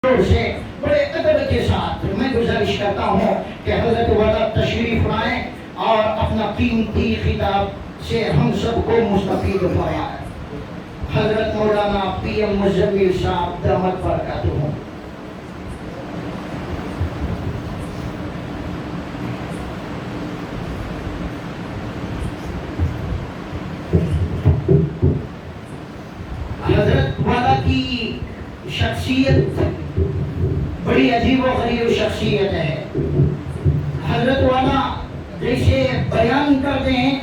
سے بڑے ادب کے ساتھ میں گزارش کرتا ہوں کہ حضرت والا تشریف لائیں اور اپنا قیمتی خطاب سے ہم سب کو مستفید فرمائیں۔ حضرت مولانا پی ایم مزمل صاحب دامت برکاتہ۔ حضرت والا کی شخصیت بڑی عجیب و غریب شخصیت ہے۔ حضرت والا جیسے بیان کرتے ہیں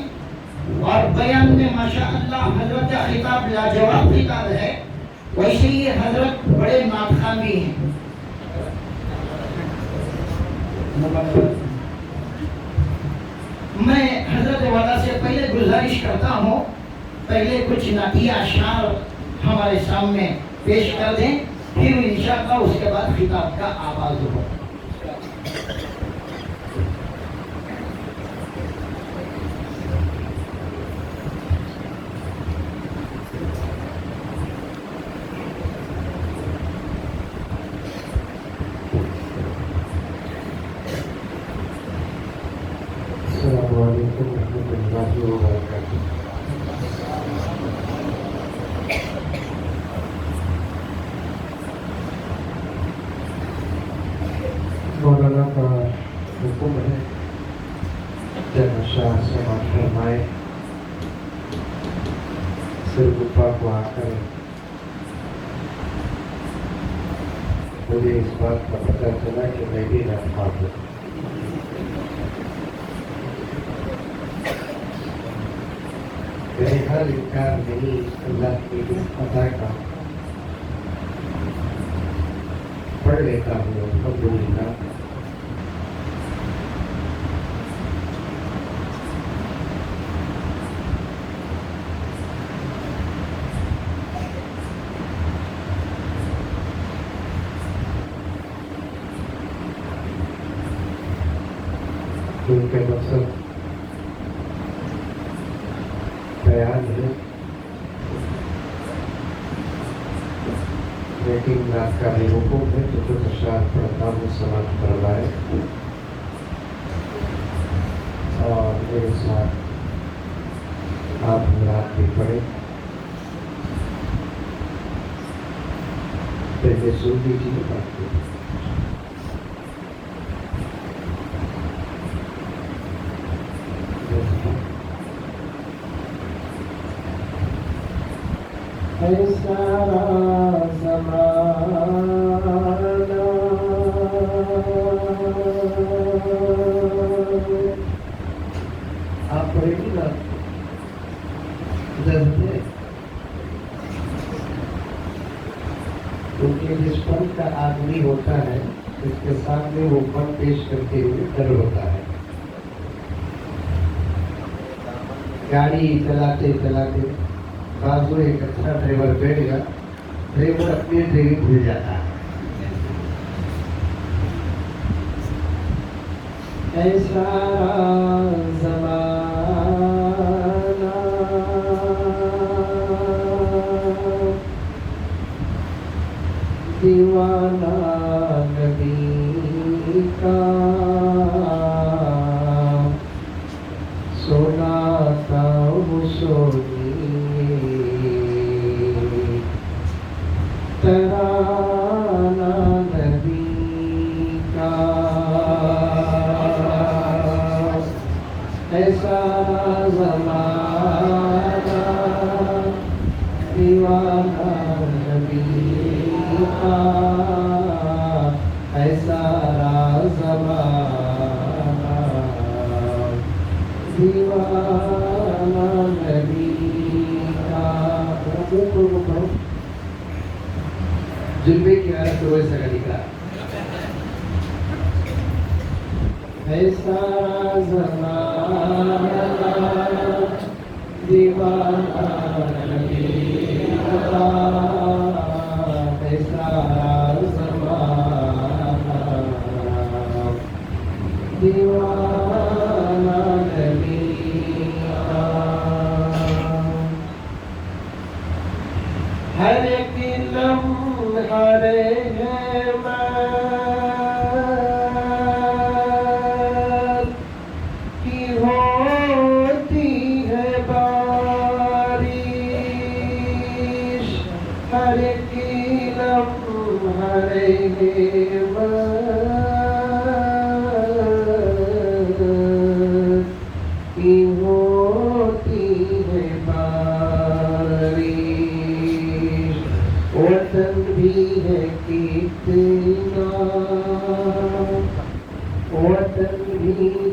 اور بیان میں ماشاءاللہ حضرت کا خطاب لاجواب خطاب ہے، ویسے ہی حضرت بڑے ناطخان بھی ہیں۔ میں حضرت والا سے پہلے گزارش کرتا ہوں پہلے کچھ نعتیہ اشعار ہمارے سامنے پیش کر دیں، پھر انشاءاللہ اس کے بعد خطاب کا آغاز ہو۔ السلام علیکم ورحمۃ اللہ وبرکاتہ۔ مولانا کا حکم ہے جناب شاہ سماعت فرمائے، سرگپا کو آ کر مجھے اس بات کا پتہ چلا کہ میں بھی ناخواہ ہوں۔ میرے ہر انکار نہیں اللہ کی عطا کا پڑھ لیتا ہوں الحمدللہ۔ ان کے مقصد بیان ہے، لیکن رات کا بھی حکم ہے جو اشعار پڑھتا ہوں سماعت فرمائے اور میرے ساتھ آپ رات بھی پڑھیں۔ پہلے سن لیجیے بات کو۔ اے سارا زمانہ آپ پڑھیں گی نا کیونکہ جس فن کا آدمی ہوتا ہے اس کے سامنے وہ فن پیش کرتے ہوئے ڈر ہوتا ہے۔ گاڑی چلاتے چلاتے بازو ایک اچھا ڈرائیور بیٹھ گیا، ڈرائیور اپنی ڈرائیونگ بھول جاتا ہے۔ ایسا زمانہ دیوانہ نبی کا سونا تھا وہ سونی ترانہ نبی کا، ایسا زمانہ دیوانہ نبی کا، ایسا زمانہ دیوانہ نبی کا۔ جلوے کی حالت تو ایسا کا لکھا، ایسا زمانہ دیوانہ نبی کا، ایسا زمانہ دیوانہ نبی کا۔ ہر ایک لمحہ ہے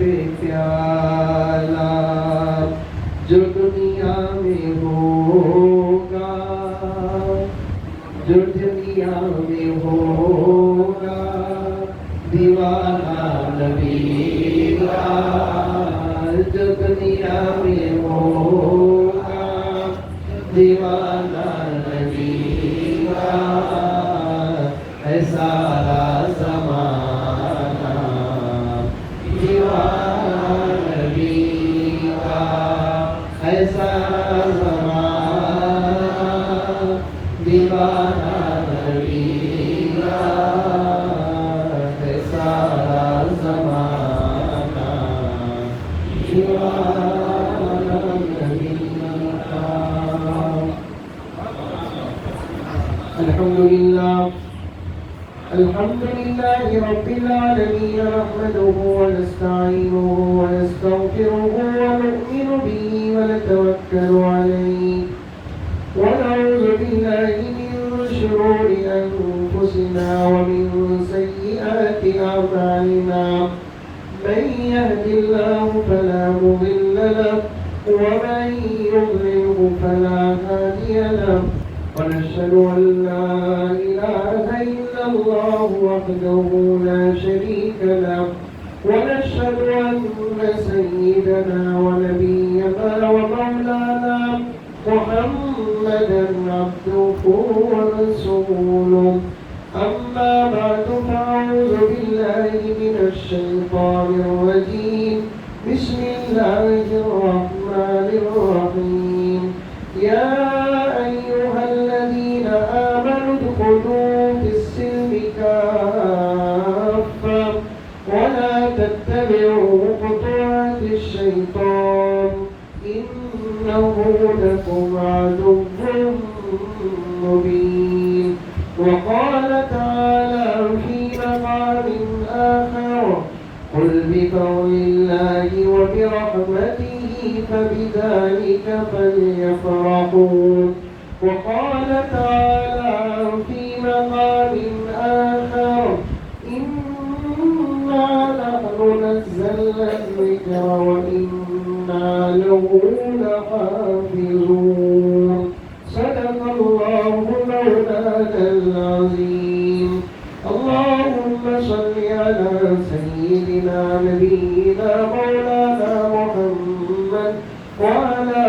پہ پیالہ جو دنیا میں ہوگا، جو دنیا میں ہوگا دیوانہ نبی کا، جو دنیا میں ہوگا دیوانہ نبی کا، ہے سارا زمانہ دیوانہ نبی کا، ہے سارا زمانہ دیوانہ نبی کا، ہے سارا زمانہ دیوانہ نبی کا۔ الحمد لله رب العالمين، نحمده ونستعينه ونستغفره ونؤمن به ونتوكل عليه ونعوذ بالله من شرور أنفسنا ومن سيئات أعمالنا، من يهد الله فلا مضل له ومن يضلله فلا هادي له، ونشهد أن لا إله إلا الله وحده لا شريك له، ونشهد أن سيدنا ونبينا ومولانا محمدا عبده ورسوله. أما بعد فأعوذ بالله من الشيطان الرجيم، بسم الله الرحمن الرحيم. يا أيها الذين آمنوا ادخلوا في السلم كافة ولا تتبعوا خطوات الشيطان إنه لكم عدو مبين. وقال تعالى في مقام آخر: قل بفضل الله وبرحمته فبذلك فليفرحوا. وقال تعالى في مقام آخر: إنا نحن نزلنا الذكر وإنا له لحافظون. صدق الله مولانا العظيم. اللهم صل على سيدنا نبينا مولانا محمد وعلى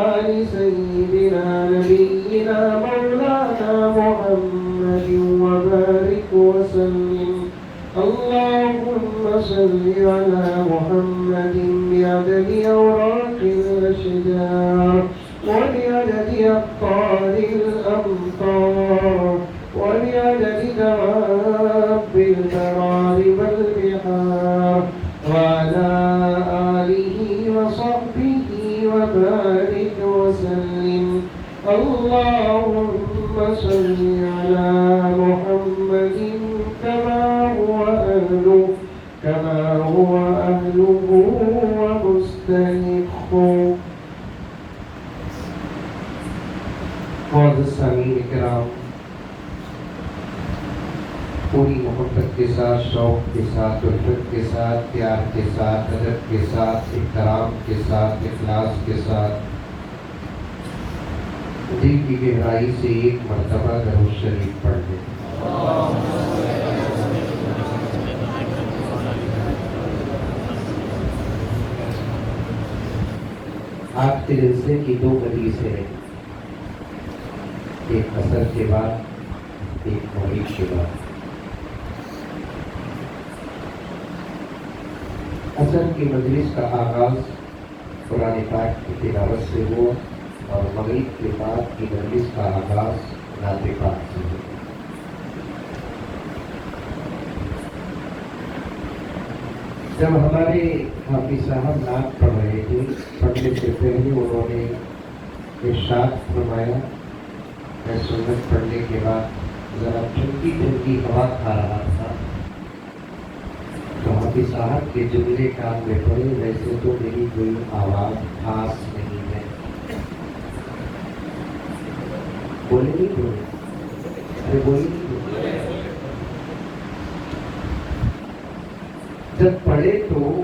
آل سيدنا نبينا مولانا محمد وبارك وسلم. اللهم صل على محمد بعدد أوراق الأشجار وبعدد أقطار الأمطار وبعدد دواب البرار والبحار وعلى آله وصحبه وبارك وسلم. اللهم صل على محمد كما هو أهله ومستحقه. معزز سامعین کرام، پوری محبت کے ساتھ، شوق کے ساتھ، الفت کے ساتھ، پیار کے ساتھ، ادب کے ساتھ، احترام کے ساتھ، اخلاص کے ساتھ دل کی گہرائی سے ایک مرتبہ درود شریف پڑھ لیں۔ آج کے جلسے کی دو مجلسیں ہیں، ایک عصر کے بعد، ایک مغرب کے بعد۔ عصر کی مجلس کا آغاز قرآن پاک کی تلاوت سے ہوا اور مغرب کے بعد کی مجلس کا آغاز نعت پاک سے ہوا۔ جب ہمارے حافظ صاحب نعت پڑھ رہے تھے، پڑھنے سے پہلے انہوں نے ارشاد فرمایا، میں سنت پڑھنے کے بعد ذرا ٹھنڈی ٹھنڈی ہوا کھا رہا تھا تو حافظ صاحب کے جملے کان میں پڑے، ویسے تو میری کوئی آواز خاص نہیں ہے۔ بولے نہیں بولے؟ ارے بولے نہیں بولے؟ جب پڑھے تو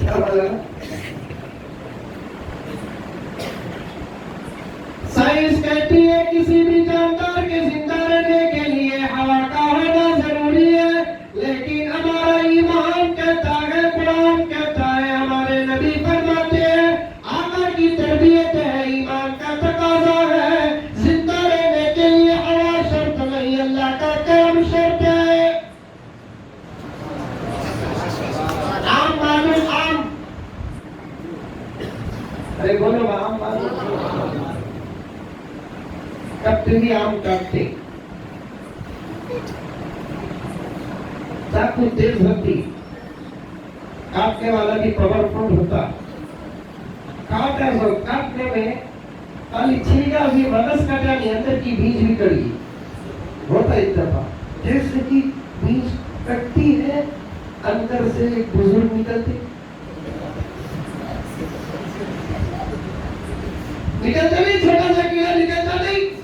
کیا مطلب؟ سائنس کہتی ہے کسی بھی جاندار کے زندہ رہنے کے لیے ہوا کا ہونا ضروری ہے، لیکن ہمارا ایمان کہتا ہے، قرآن کہتا ہے، ہمارے نبی فرماتے ہیں، آقا کی تربیت ہے، ایمان کا تقاضا ہے، زندہ رہنے کے لیے ہوا شرط نہیں، اللہ کا کرم شرط ہے۔ عام معلوم عام، ارے بولو عام معلوم کبھی بھی عام کاٹتے چاقو تیز ہوتی، کاٹنے والا بھی پاورفل ہوتا، کاٹنے میں خالی چھیلکا بھی مغز کٹا نہیں، اندر کی بیج بھی کڑی ہوتا اتفاق، جیسے کہ بیج کٹتی ہے اندر سے ایک بزرگ نکلتے نہیں، چھوٹا سا کیڑا نکلتا نہیں،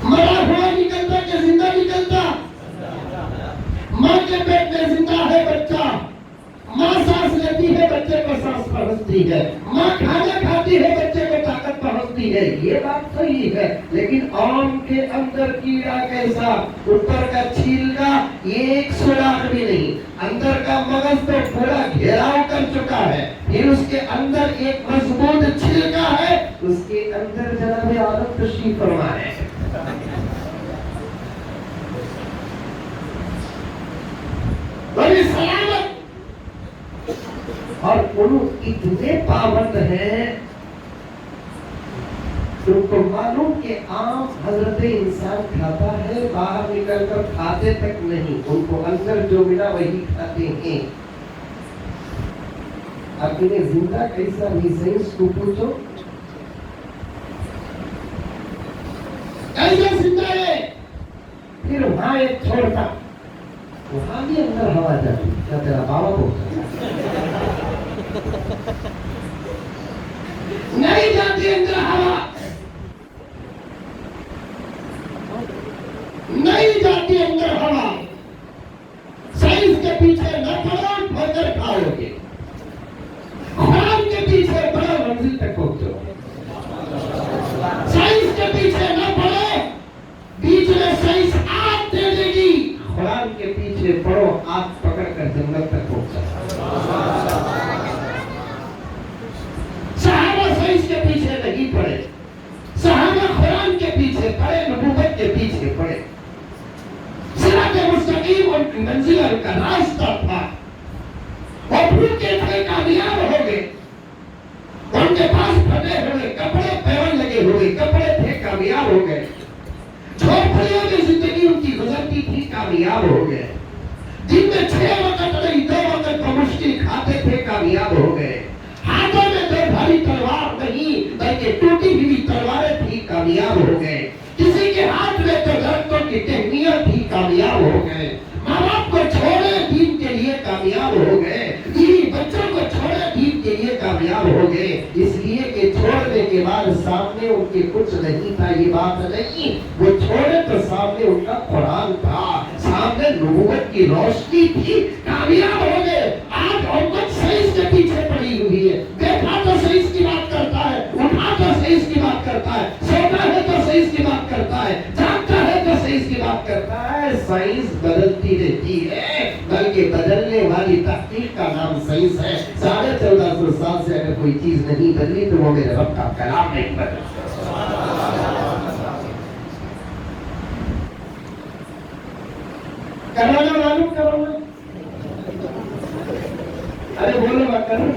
مرا ہوا نکلتا کہ زندہ نکلتا؟ ماں کے پیٹ میں زندہ ہے بچہ، ماں سانس لیتی ہے بچے کو سانس پہنچتی ہے، ماں کھانا کھاتی ہے بچے کو طاقت پہنچتی ہے، یہ بات صحیح ہے، لیکن آم کے اندر کیڑا کیسا؟ اوپر کا چھیلکا ایک سوراخ بھی نہیں، اندر کا مغز تو پورا گھیراؤ کر چکا ہے، پھر اس کے اندر ایک مضبوط چھلکا ہے، اس کے اندر جناب عالم تشریف فرما ہے۔ بڑی سلامت اور ان اتنے پابند ہیں، تم کو معلوم کہ عام حضرت انسان کھاتا ہے، باہر نکل کر کھاتے تک نہیں، ان کو اندر جو ملا وہی کھاتے ہیں۔ اب انہیں زندہ کیسا بھی سائنس کو پوچھو کیسا زندہ ہے، پھر وہاں ایک چھوڑتا، وہاں بھی اندر ہوا جاتی، کیا تیرا بابا پوچھتا نہیں جاتی اندر ہوا، نہیں جاتی اندر ہوا، سائنس کے پیچھے نہ پڑو، ٹھوکر کھاؤ گے، قرآن کے پیچھے پڑو، منزل تک پہنچو، سائنس کے پیچھے نہ پڑو، بیچ میں سائنس آپ دے دے گی، قرآن کے پیچھے پڑو، آپ پکڑ کر جنت تک پہنچا۔ صحابہ سائنس کے پیچھے نہیں پڑے، صحابہ قرآن کے پیچھے پڑے، نبوت کے پیچھے پڑے، صراط مستقیم ان کی منزل کا راستہ تھا، وہ بھوکے تھے، کامیاب ہو گئے، ان کے پاس پھٹے ہوئے کپڑے، پیون لگے ہوئے کپڑے تھے، کامیاب ہو گئے، جھوپڑیوں میں زندگی ان کی گزرتی تھی، کامیاب ہو گئے، دن میں 6 وقت نہیں 2 وقت کو مشکل کھاتے تھے، کامیاب ہو گئے، ہاتھوں میں 2 بھاری تلوار نہیں بلکہ ٹوٹی ہوئی تلواریں تھی، کامیاب ہو گئے، کسی کے ہاتھ میں تو درختوں کی ٹہنیاں تھی، کامیاب ہو گئے، ماں باپ کو چھوڑے دین کے لیے کامیاب ہو گئے، بیوی بچوں کو چھوڑے دین کے لیے کامیاب ہو گئے، اس لیے کہ چھوڑنے کے بعد سامنے ان کے کچھ نہیں تھا، یہ بات نہیں، وہ چھوڑے تو سامنے ان کا قرآن تھا، سامنے نبوت کی روشنی تھی، کامیاب ہو گئے۔ آج امت سائنس کے پیچھے پڑی ہوئی ہے، بیٹھا تو سائنس کی بات کرتا ہے، اٹھا تو سائنس کی بات کرتا ہے، سوتا ہے تو سائنس کی بات کرتا ہے، جاگتا ہے تو سائنس کی بات کرتا ہے۔ سائنس بدلتی رہتی ہے، بلکہ بدلنے والی تحقیق کا نام سائنس ہے۔ 1450 سال سے اگر کوئی چیز نہیں بدلی تو وہ میرے رب کا کلام نہیں بدلا۔ کرانا معلوم کرو نا، ارے بولو بات کرو،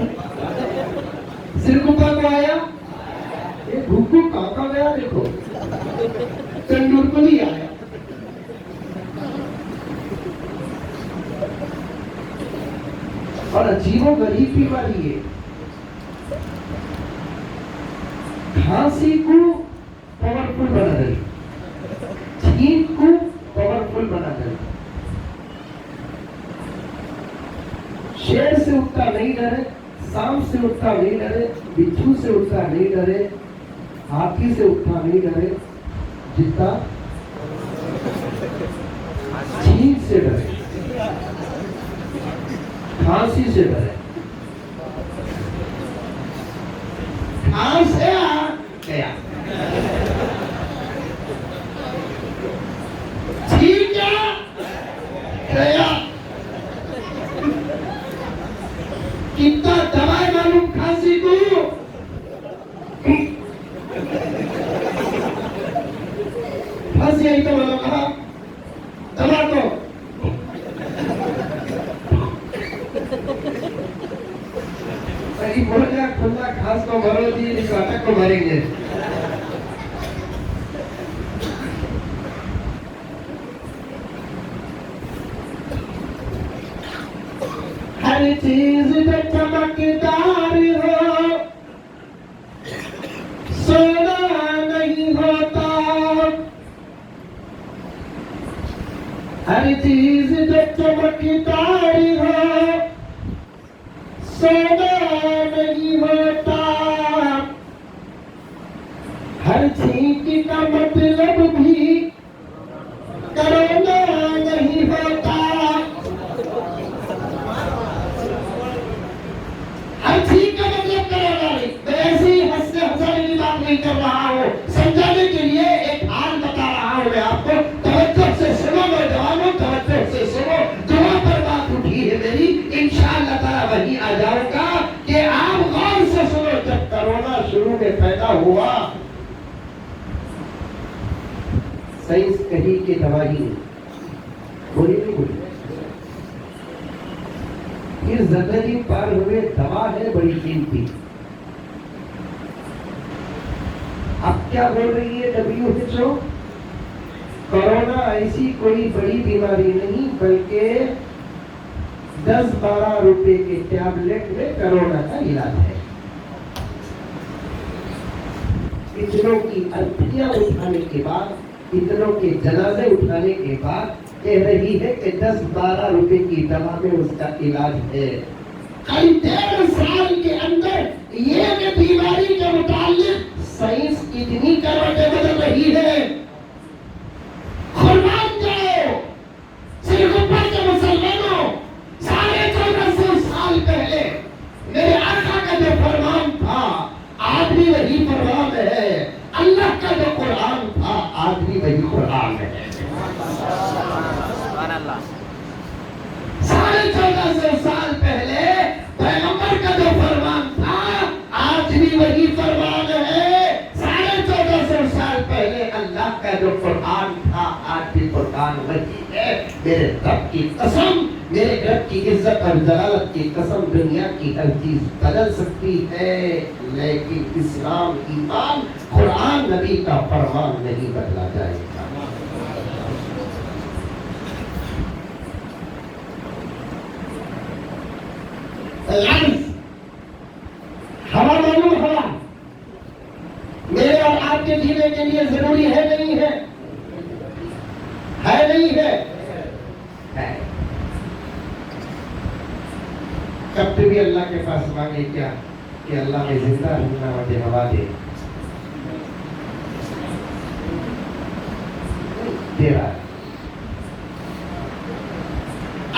سرکوپا کو آیا، یہ بھوکو کہاں گیا دیکھو، تندور کو نہیں آیا، اور عجیب و غریب بیماری ہے، کھانسی کو پاورفل بنا دے، چھینک کو پاورفل بنا دے، شیر سے اٹھتا نہیں ڈرے، سانپ سے اٹھتا نہیں ڈرے، بچھو سے اٹھتا نہیں ڈرے، ہاتھی سے اٹھتا نہیں ڈرے، جتنا چھینک سے ڈرے۔ کھانسی سے ڈرے. کھانس ہے گیا ٹھیک ہے گیا. کتنا دوائی معلوم کھانسی کو. کھانسی آئی تو بولو کہا دوا کو بول جا کھلا گھاس کو مرو دی نہیں تو اٹک کو ماریں گے. ہر چیز پہ چمکدار ہو سونا نہیں ہوتا. ہر چیز پہ چمکدار ہو سونا نہیں ہوتا. ہر چیز کا مطلب بھی کرونا نہیں ہوتا. ہر چیز کا مطلب کرونا نہیں. میں ایسی ہنسنے ہنسانے کی بات نہیں کر رہا ہوں, سمجھانے کے لیے ایک حال بتا رہا ہوں میں آپ کو. توجہ سے سنو نوجوانوں, توجہ سے سنو. دعا پر بات اٹھی ہے میری, انشاءاللہ تعالی وہی آ جاؤں گا کہ آپ غور سے سنو. جب کرونا شروع میں پیدا ہوا, سائنس کہی کہ دوا ہی نہیں بولی نہیں بولی. یہ زندگی پار ہوئے دوا ہے بڑی قیمتی. اب کیا بول رہی ہے WHO؟ کورونا ایسی کوئی بڑی بیماری نہیں بلکہ 10-12 روپے کے ٹیبلٹ میں کرونا کا علاج ہے. اتنوں کی ارتھیاں اٹھانے کے بعد, اتنوں کے جنازے اٹھانے کے بعد کہہ رہی ہے کہ 10-12 روپے کی دوا میں اس کا علاج ہے. قریب 1.5 سال کے اندر یہ بیماری کے متعلق سائنس کتنی کروٹیں بدل رہی ہے. قربان جاؤ صرف اوپر کے مسلمانوں. 1450 سال پہلے میرے آقا کا جو فرمان تھا آج بھی وہی فرمان ہے. اللہ کا جو قرآن تھا آج بھی وہی قرآن ہے. 1450 سال پہلے پیغمبر کا جو فرمان تھا آج بھی وہی فرمان ہے. 1450 سال پہلے اللہ کا جو قرآن تھا آج بھی قرآن وہی ہے. میرے رب کی قسم, میرے رب کی عزت اور جلالت کی قسم, دنیا کی ہر چیز بدل سکتی ہے لیکن اسلام, ایمان, قرآن, نبی کا فرمان نہیں بدلا جائے گا. ہوا معلوم ہوا میرے اور آپ کے جینے کے لیے ضروری ہے نہیں ہے؟ ہے نہیں ہے؟ ہے. کب بھی اللہ کے پاس مانگے کیا کہ اللہ میں زندہ رہنا مجھے ہوا دے. دے رہا ہے.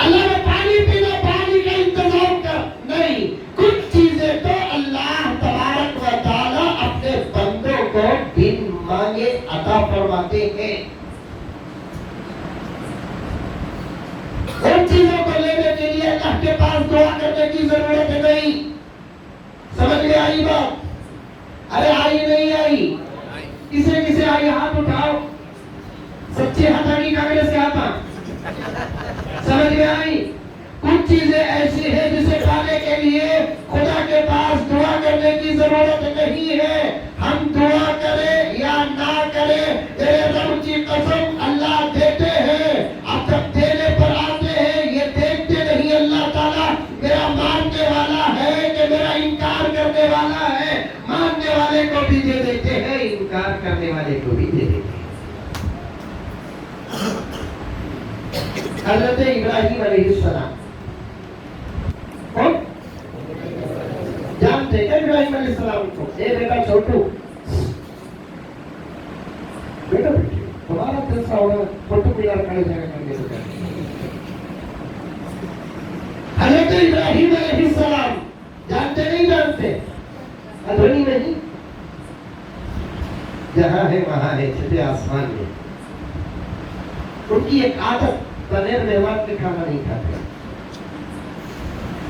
اللہ میں پانی پینا, پانی کا انتظام کر. نہیں, کچھ چیزیں تو اللہ تبارک و تعالی اپنے بندوں کو بن مانگے عطا فرماتے ہیں. ان چیزوں کو لینے کے لیے اللہ کے پاس دعا کرنے کی ضرورت نہیں. سمجھ میں آئی بات؟ ارے آئی نہیں آئی؟ کسے کسے آئی ہاتھ اٹھاؤ. سچے ہاتھ کاغذ سے آتا. سمجھ میں آئی؟ کچھ چیزیں ایسی ہیں جسے پانے کے لیے خدا کے پاس دعا کرنے کی ضرورت نہیں ہے. ہم دعا کریں یا نہ کریں, تیرے رب کی قسم اللہ دیتے ہیں. اب جب دینے پر آتے ہیں یہ دیکھتے نہیں اللہ تعالیٰ میرا ماننے والا ہے کہ میرا انکار کرنے والا ہے. ماننے والے کو بھی دے دیتے ہیں, انکار کرنے والے کو بھی دے دیتے ہیں. حضرت ابراہیم علیہ السلام کون جانتے ہیں؟ ابراہیم علیہ السلام کو. اے بیٹا چھوٹو, بیٹا بیٹے تمہارا جلسہ ہوگا, فوٹو کلر کھڑے جگہ کر کے. حضرت ابراہیم علیہ السلام جانتے نہیں جانتے؟ ادھونی میں نہیں، جہاں ہے وہاں ہے، چھٹے آسمان میں. ان کی ایک عادت، بغیر مہمان کے کھانا نہیں کھاتے،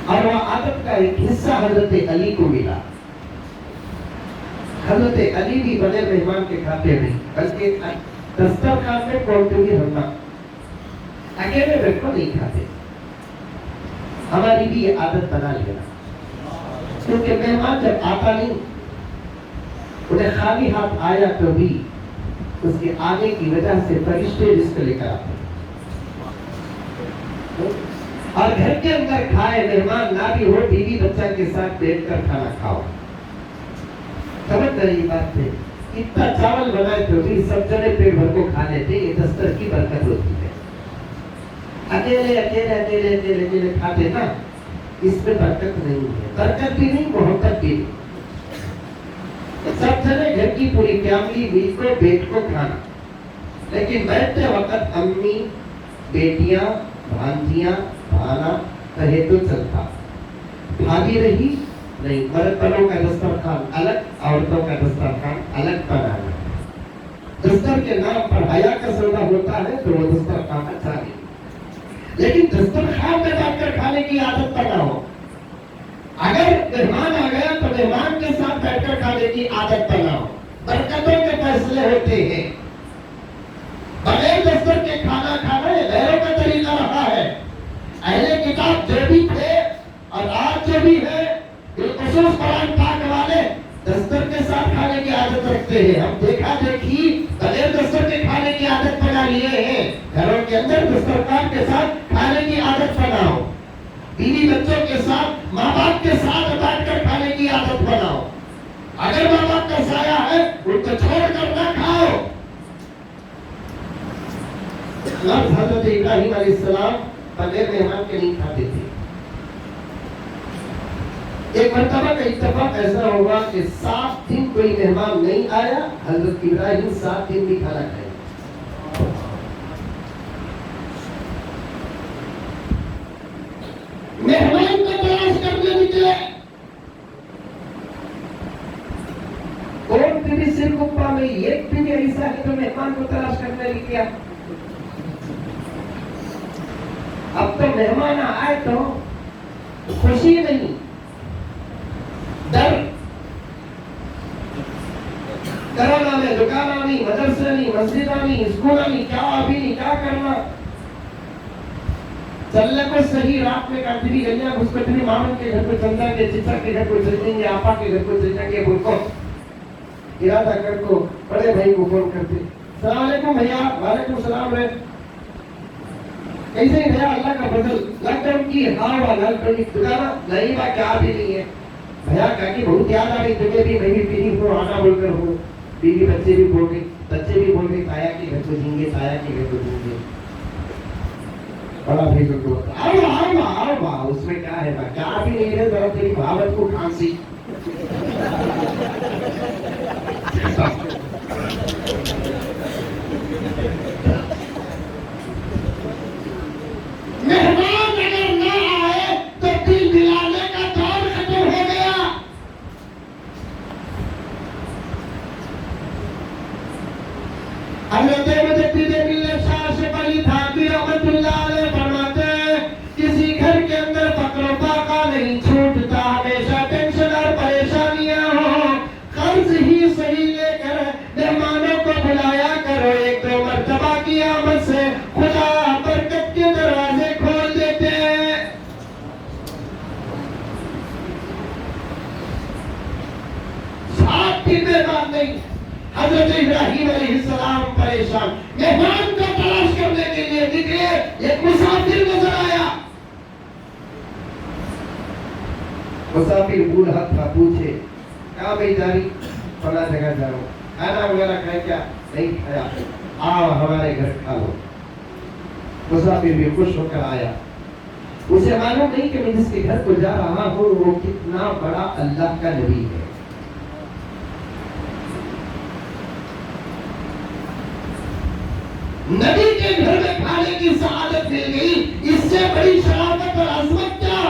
اور وہ عادت کا ایک حصہ حضرت علی کو ملا. حضرت علی بھی بغیر مہمان کے کھاتے نہیں، بلکہ دسترخوان میں کوئی رہنا، اکیلے بیٹھ کر نہیں کھاتے. ہماری بھی یہ عادت بنا لینا، کیونکہ مہمان جب آتا نہیں، انہیں خالی ہاتھ آیا تو بھی اس کے آنے کی وجہ سے فرشتے جس کو لے کر آتے. اور گھر کے اندر کھائے، مہمان نہ بھی ہو، بیوی بچہ کے ساتھ بیٹھ کر کھانا کھاؤ. سمجھ رہی بات ہے؟ اتنا چاول بنائے تو بھی سب جنے پیٹ بھر کو کھا لیتے. یہ دستر کی برکت ہوتی ہے. اکیلے اکیلے اکیلے اکیلے اکیلے کھاتے نا، اس میں برکت نہیں ہے. برکت بھی نہیں، محبت بھی نہیں. سب جنے گھر کی پوری فیملی مل کو بیٹھ کو کھانا، لیکن بیٹھتے وقت امی، بیٹیاں، بھانجیاں، بھانا کہے تو چلتا. بھابھی رہی نہیں، مرد والوں کا دسترخوان الگ، عورتوں کا دسترخوان الگ بنانا. دستر کے نام پر حیا کا سودا ہوتا ہے تو وہ دسترخوان اچھا نہیں، لیکن دسترخوان میں بیٹھ کر کھانے کی عادت بناؤ. اگر مہمان آ گیا تو مہمان کے ساتھ بیٹھ کر کھانے کی عادت بناؤ. برکتوں کے فیصلے ہوتے ہیں. بغیر دستر کے کھانا کھانا یہ غیروں کا طریقہ رہا ہے. اہل کتاب جو بھی تھے اور آج جو بھی ہے، بالخصوص قرآن پاک والے دستر کے ساتھ کھانے کی عادت رکھتے ہیں. ہم دیکھا دیکھی بغیر دستر کے کھانے کی عادت بنا لیے ہیں. گھروں کے اندر دسترخوان کے ساتھ کھانے کی عادت بناؤ. بیوی بچوں کے ساتھ، ماں باپ کے ساتھ بیٹھ کر کھانے کی عادت بناؤ. اگر ماں باپ کا سایہ ہے ان کو چھوڑ کر نہ کھاؤ. حضرت ابراہیم علیہ السلام بغیر مہمان کے نہیں کھاتے تھے. ایک مرتبہ کا اتفاق ایسا ہوا کہ 7 دن کوئی مہمان نہیں آیا، حضرت ابراہیم 7 دن بھی کھانا کھائے. مہمان کو تلاش کرنے نکلے. کون بھی سر گپا میں ایک بھی ایسا ہے جو مہمان کو تلاش کرنے نکلا. اب تو مہمان آئے تو خوشی نہیں، ڈر. کرانا میں دکانہ نہیں، مدرسہ نہیں، مسجدہ نہیں، اسکولہ نہیں، کیا ابھی نہیں، کیا کرنا. چلنے کو صحیح رات میں کرتی بھی گلیاں گھس کرتی بھی، مامن کے گھر کو چل جائیں گے، چچا کے گھر کو چل جائیں گے، آپا کے گھر کو چل جائیں گے. بول کو ارادہ کر کو بڑے بھائی کو فون کرتے، السلام علیکم بھیا. وعلیکم السلام. ہے کیسے بھیا؟ اللہ کا فضل. لاک ڈاؤن کی ہوا لال پڑی دکانہ نہیں با، کیا بھی نہیں ہے. بھیا کہا کہ بہت یاد آ رہی تمہیں بھی، میں بھی پیری ہوں، آنا بول کر ہوں. بیوی بچے بھی بول گئے، بچے بھی بول گئے تایا کے گھر کو جیں گے، تایا کے گھر کو جیں گے. بڑا بھائی کو آؤ اس میں کیا ہے؟ کیا بھی نہیں ہے، ذرا تیری بھاوت کو کھانسی. مہمان اگر نہ آئے تو دل دلانے کا دور ختم ہو گیا. حضرت مجدد ملت شاہ اشرف علی تھانوی رحمۃ اللہ علیہ فرماتے ہیں، کسی گھر کے اندر فقر و فاقہ نہیں چھوٹتا، ہمیشہ ٹینشن اور پریشانیاں ہوں. قرض ہی صحیح لے کر مہمانوں کو بلایا کرو. 1-2 مرتبہ کی آمد سے خدا برکت کے دروازے کھول دیتے ہیں. ساتھ بھی مہمان نہیں. حضرت ابراہیم علیہ السلام پریشان، مہمان کو تلاش کرنے کے لیے نکلے. ایک مسافر نظر آیا. مسافر بوڑھا تھا، پوچھے کہاں بھائی جاری؟ فلاں جگہ جا رہا ہوں. کھانا وغیرہ کھائے؟ کیا نہیں کھایا. آؤ ہمارے گھر کھا لو. مسافر بھی خوش ہو کر آیا. اسے معلوم نہیں کہ میں جس کے گھر کو جا رہا ہوں وہ کتنا بڑا اللہ کا نبی ہے. نبی کے گھر میں کھانے کی سعادت مل گئی. اس سے بڑی شرافت اور عظمت کیا؟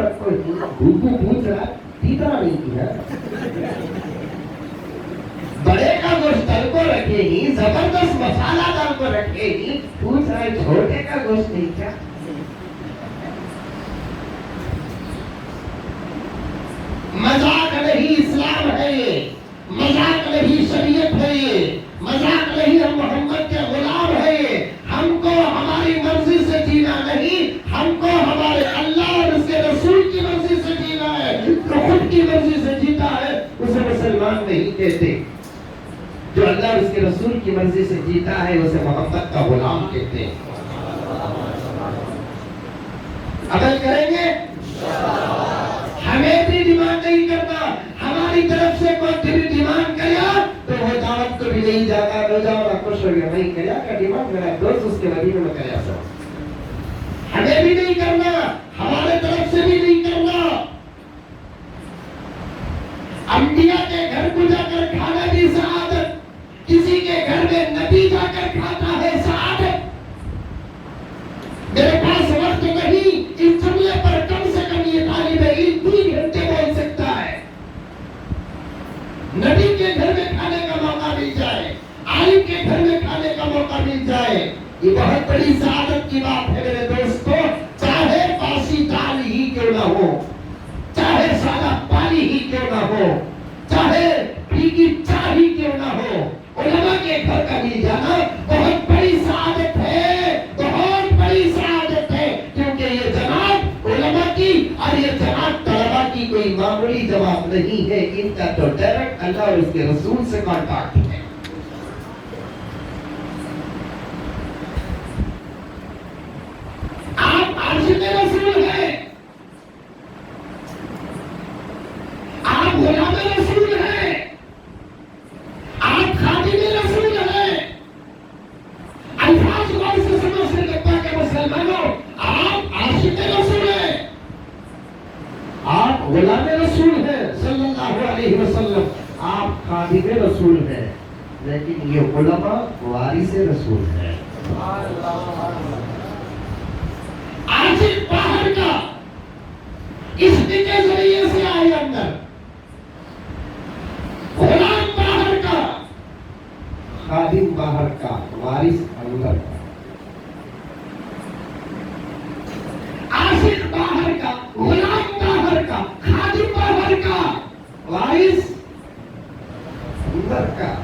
رکھو گھوگو پوچھ رہا پیتا نہیں کیا بڑے کا گوشت تل کو رکھے ہی زبردست مسالہ دال کو رکھے ہی پوچھ رہا ہے چھوٹے کا گوشت نہیں کیا مذاق نہیں اسلام ہے یہ مذاق نہیں شریعت ہے یہ مذاق نہیں ہم محمد کے غلام ہے یہ ہم کو ہماری مرضی سے جینا نہیں ہم کو ہمارے اللہ اور اس کے رسول کی مرضی سے جینا ہے جو خود کی مرضی سے جیتا ہے اسے مسلمان نہیں کہتے جو اللہ اور اس کے رسول کی مرضی سے جیتا ہے اسے محمد کا غلام کہتے ہیں عمل کریں گے ہمیں بھی ڈیمانڈ نہیں کرنا ہماری طرف سے کوئی بھی ڈیمانڈ کریا تو وہ دعوت کو بھی نہیں جاتا رو جاؤ اور خوش ہو گیا نہیں کریا کا ڈیمانڈ میرا دوست اس کے مدینے میں کریا سب ہمیں بھی نہیں کرنا ہمارے طرف سے بھی نہیں کرنا انبیاء کے گھر کو جا کر کھانا بھی سعادت کسی کے گھر میں نبی جا کر کھاتا ہے سعادت میرے پاس وقت نہیں اس جملے پر کم سے کم یہ طالب علم 3 گھنٹے بول سکتا ہے نبی کے گھر میں کھانے کا موقع مل جائے عالم کے گھر میں کھانے کا موقع مل جائے یہ بہت بڑی سعادت کی بات ہے میرے دوستو چاہے باسی دال ہی کیوں نہ ہو چاہے سادہ پانی ہی کیوں نہ ہو چاہے پھیکی چائے ہی کیوں نہ ہو علماء کے گھر کا مل جانا بہت بڑی سعادت ہے بہت بڑی سعادت ہے کیونکہ یہ جناب علماء کی اور یہ جناب طلباء کی کوئی معمولی جواب نہیں ہے ان کا تو ڈائریکٹ اللہ اور اس کے رسول سے کانٹیکٹ ہے آپ عاشق رسول ہیں آپ غلام رسول ہیں آپ خادم رسول ہیں الفاظ غور سے سمجھ سے لگتا کہ مسلمانوں آپ عاشق رسول ہیں آپ غلام رسول ہیں صلی اللہ علیہ وسلم آپ خادم رسول ہیں لیکن یہ علماء وارث رسول ہیں عاشق باہر کا اس کے ذریعے سے آئے اندر غلام باہر کا خادم باہر کا وارث اندر کا عاشق باہر کا غلام باہر کا خادم باہر کا وارث اندر کا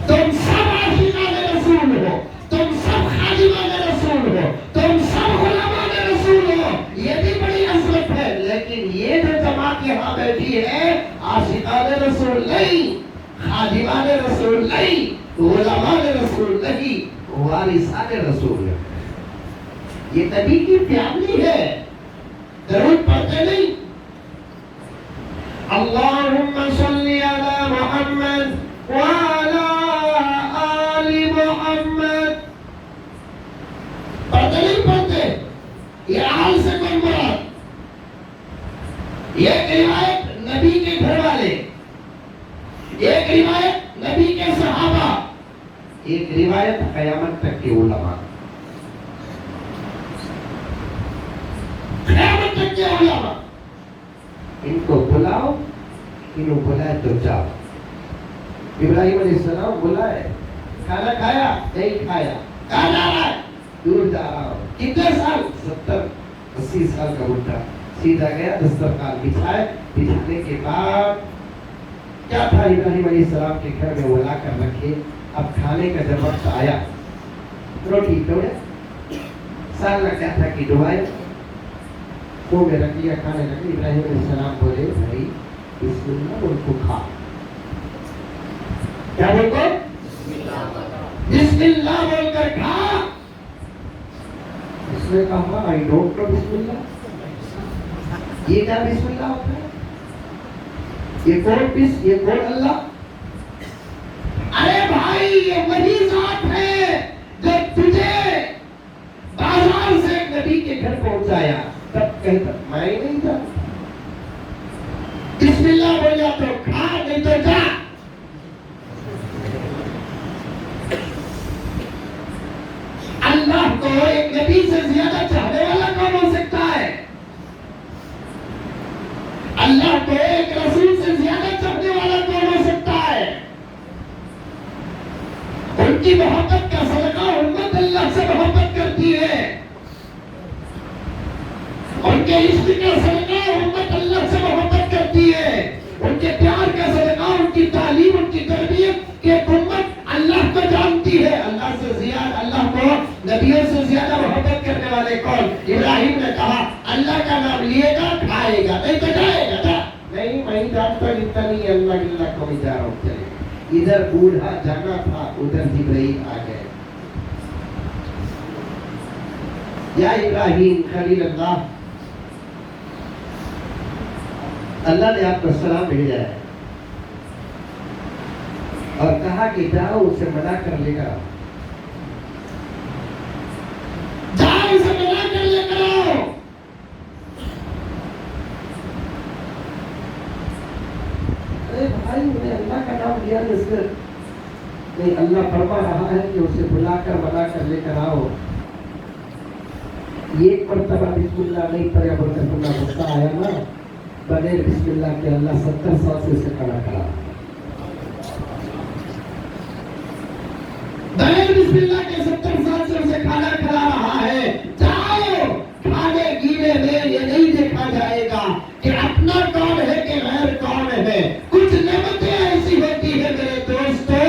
تم سب عاشقان رسول ہو تم سب خادمان رسول ہو تم سب غلامان رسول ہو یہ بھی بڑی عظمت ہے لیکن یہ جو جماعت یہاں بیٹھی ہے عاشقان رسول نہیں خادمان رسول نہیں غلامان رسول نہیں وارثان رسول ہے یہ نبی کی فیملی ہے درود پڑھتے نہیں اللہم صلی علی محمد وعلی آل محمد پڑھتے نہیں پڑھتے یہ آل سے کون مراد ایک روایت نبی کے گھر والے ایک روایت نبی کے صحابہ ایک روایت قیامت تک کے علماء قیامت تک کے علماء ان کو بلاؤ انہوں بلائے تو جاؤ ابراہیم علیہ السلام بلائے کھانا کھایا نہیں کھایا کہاں جا رہا ہے دور جا رہا ہوں کتنے سال 70-80 سال کا بڈھا سیدھا گیا دسترخوان بچھائے بچھانے کے بعد کیا تھا ابراہیم علیہ السلام کے گھر میں وہ لا کر رکھے اب کھانے کا جب وقت آیا روٹی توڑے سالنا کیا تھا کہ ڈوائے وہ میں رکھ لیا کھانے لگے ابراہیم علیہ السلام بولے بھائی بسم اللہ ان کو کھا کیا بول کو بسم اللہ بول کر کھا اس نے کہا آئی ڈونٹ نو بسم اللہ یہ کیا بسم اللہ ہوتا ہے یہ کون اللہ ارے بھائی یہ وہی ذات ہے جو تجھے بازار سے ایک نبی کے گھر پہنچایا تب کہتا میں نہیں جانتا بسم اللہ بول جا تو کھا نہیں تو جا اللہ کو ایک نبی سے زیادہ چاہنے والا کون ہو سکتا ہے کو ایک رسول سے زیادہ چاہنے والا کون ہو سکتا ہے؟ ان کی محبت کا صدقہ امت اللہ سے محبت کرتی ہے، ان کے عشق کا صدقہ امت اللہ سے محبت کرتی ہے، ان کے پیار کا صدقہ، ان کی تعلیم، ان کی تربیت کہ امت اللہ کو جانتی ہے۔ اللہ سے زیادہ، اللہ کو نبیوں سے زیادہ محبت کرنے والے کون؟ ابراہیم نے کہا اللہ کا نام لیے گا کھائے گا، نہیں تو جائے گا نا؟ نہیں، میں جانتا اتنا نہیں، اللہ کو بھی جا رہا ہوں، چلے۔ ادھر بوڑھا جانا تھا، ادھر جبرائیل آ گئے۔ یا ابراہیم خلیل اللہ، اللہ نے آپ کو سلام بھیجا ہے اور کہا کہ جاؤ اسے منع کر لے کر آؤ، جاؤ اسے منع کر لے کر آؤ۔ ارے بھائی، انہیں اللہ کا نام لیا نہیں، اللہ فرما رہا ہے کہ اسے بلا کر منع کر لے کر آؤ۔ ایک مرتبہ بسم اللہ نہیں پڑھا برکت اللہ غصہ آیا نا، بغیر بسم اللہ کے اللہ 70 سال سے اسے کھڑا کرا، بغیر بسم اللہ کے 70 سال سے اسے کھانا کھلا رہا ہے۔ جاؤ، کھانے گینے میں یہ نہیں دیکھا جائے گا کہ اپنا کون ہے کہ غیر کون ہے۔ کچھ نعمتیں ایسی ہوتی ہے میرے دوستو،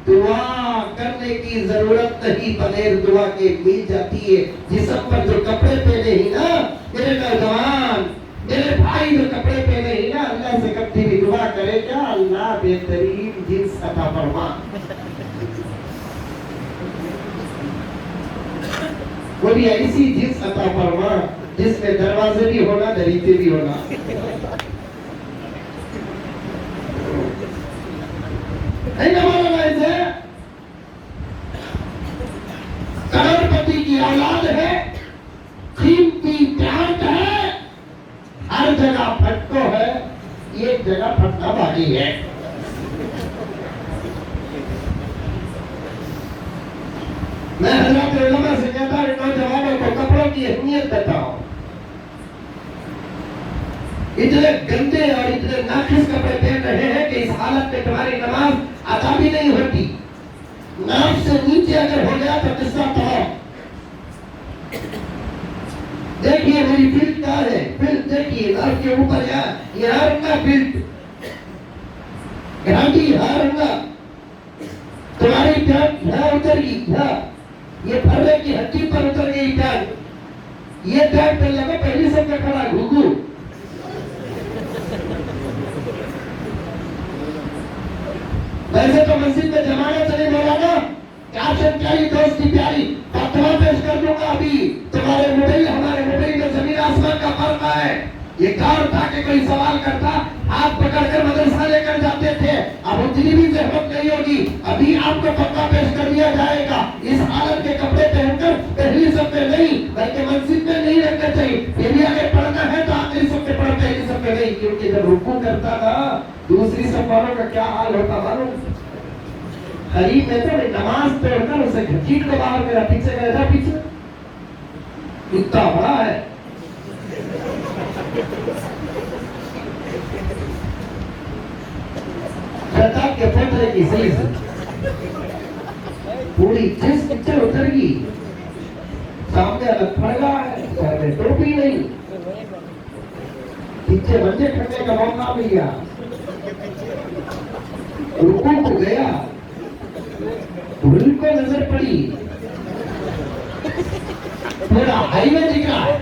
دعا کرنے کی ضرورت نہیں، بغیر دعا کے مل جاتی ہے۔ جسم پر جو کپڑے پہنے ہی نا میرے نوجوان، میرے بھائی جو کپڑے پہنے ہی نا، اللہ سے کبھی بھی دعا کرے کیا؟ اللہ بہترین جنس عطا فرما، وہ بھی ایسی جنس عطا فرما جس میں دروازے بھی ہونا، دریچے بھی ہونا۔ نہیں ہمارا ایسے کروڑ پتی کی اولاد ہے، قیمتی پیانٹ ہے، ہر جگہ پھٹکو ہے، ایک جگہ پھٹکا باقی ہے۔ میں حضرات علماء سے کہتا ہوں نوجوانوں کو کپڑوں کی اہمیت بتاؤ۔ اتنے گندے اور اتنے ناقص کپڑے پہن رہے ہیں کہ اس حالت میں تمہاری نماز ادا بھی نہیں ہوتی۔ ناف سے نیچے اگر ہو گیا تو قصہ تمام۔ دیکھیے میری فلٹ کیا ہے، فلٹ دیکھیے ناف کے اوپر یہاں رنگا فلٹ، گھانٹی یہاں رنگا، تمہاری پیانٹ یہاں اتر گئی، یہ پھرے کی ہڈی پر اتر گئی پیانٹ، یہ پیانٹ پہ لگا پہلی سب کا کھڑا گھوگو۔ ویسے تو مسجد میں جمانا چلے مولانا، کیپشن پیاری دوست کی پیاری فتوا پیش کر دوں گا ابھی، تمہارے موبائل ہمارے موبائل میں زمین آسمان کا فرق ہے۔ یہ کار تھا کہ کوئی سوال کرتا ہاتھ پکڑ کر مدرسہ لے کر جاتے تھے، اب اتنی بھی زحمت نہیں ہوگی، ابھی آپ کو فتوا پیش کر دیا جائے گا۔ اس حالت کے کپڑے پہن کر پہلی صف میں نہیں بلکہ مسجد میں نہیں رکھنا چاہیے، پھر بھی اگر پڑھنا ہے تو آخری صف میں پڑھ، پہلی صف میں نہیں، کیونکہ جب رکوع کرتا تھا دوسری صف والوں کا کیا حال ہوتا معلوم؟ غریب میں تو نماز پڑھ کر اسے گھسیٹ کو باہر میرا پیچھے گیا تھا، پیچھے اتنا بڑا ہے۔ خطاب کے پترے کی صحیح سے پوری جس پیچھے اتر گئی، سامنے الگ پڑ گیا ہے، سر میں ٹوپی نہیں، پیچھے بندے کھڑنے کا موقع مل گیا، رکوع کو گیا، دھول کو نظر پڑی، پورا ہائی وے دکھ رہا ہے،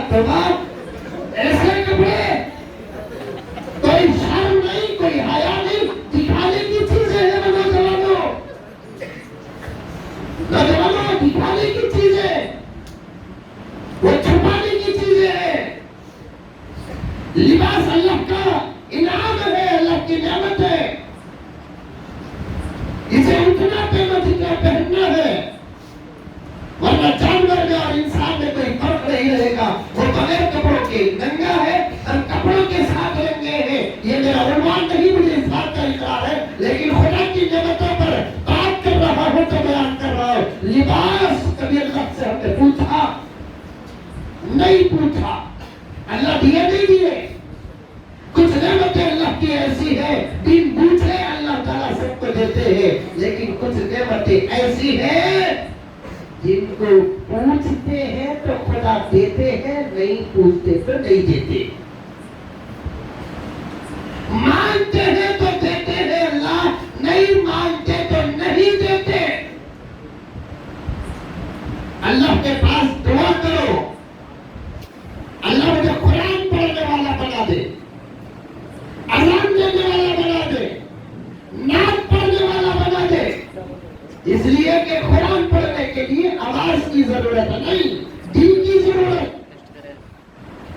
توبہ ایسے کپڑے، کوئی شرم نہیں، کوئی حیا نہیں، دکھانے کی چیزیں ہیں نوجوانوں، دکھانے کی چیزیں، وہ چھپانے کی چیزیں ہیں۔ لباس اللہ کا انعام ہے، اللہ کی نعمت ہے، اسے اتنا پہنو جتنا پہننا ہے، ورنہ جانور میں اور انسان میں کوئی فرق نہیں رہے گا۔ وہ بغیر کپڑوں کے ننگا ہے، ہم کپڑوں کے ساتھ رنگے ہیں، یہ میرا عنوان نہیں، مجھے اس بات کا اقرار ہے، لیکن خدا کی نعمتوں پر بات کر رہا ہوں تو بیان کر رہا ہوں۔ لباس کبھی اللہ سے ہم نے پوچھا نہیں پوچھا. اللہ دیے نہیں دیے. کچھ نعمتیں اللہ کی ایسی ہے دن پوچھے اللہ تعالیٰ سب کو دیتے ہیں, لیکن کچھ نعمتیں ایسی ہیں جن کو پوچھتے ہیں تو خدا دیتے ہیں, نہیں پوچھتے تو نہیں دیتے. مانگتے ہیں تو دیتے ہیں اللہ, نہیں مانگتے تو نہیں دیتے. اللہ کے پاس دعا کرو, اللہ مجھے قرآن پڑھنے والا بنا دے, اذان دینے والا بنا دے, نعت پڑھنے والا بنا دے. اس لیے کہ قرآن پڑھنے کے لیے آواز کی ضرورت نہیں, دل کی ضرورت.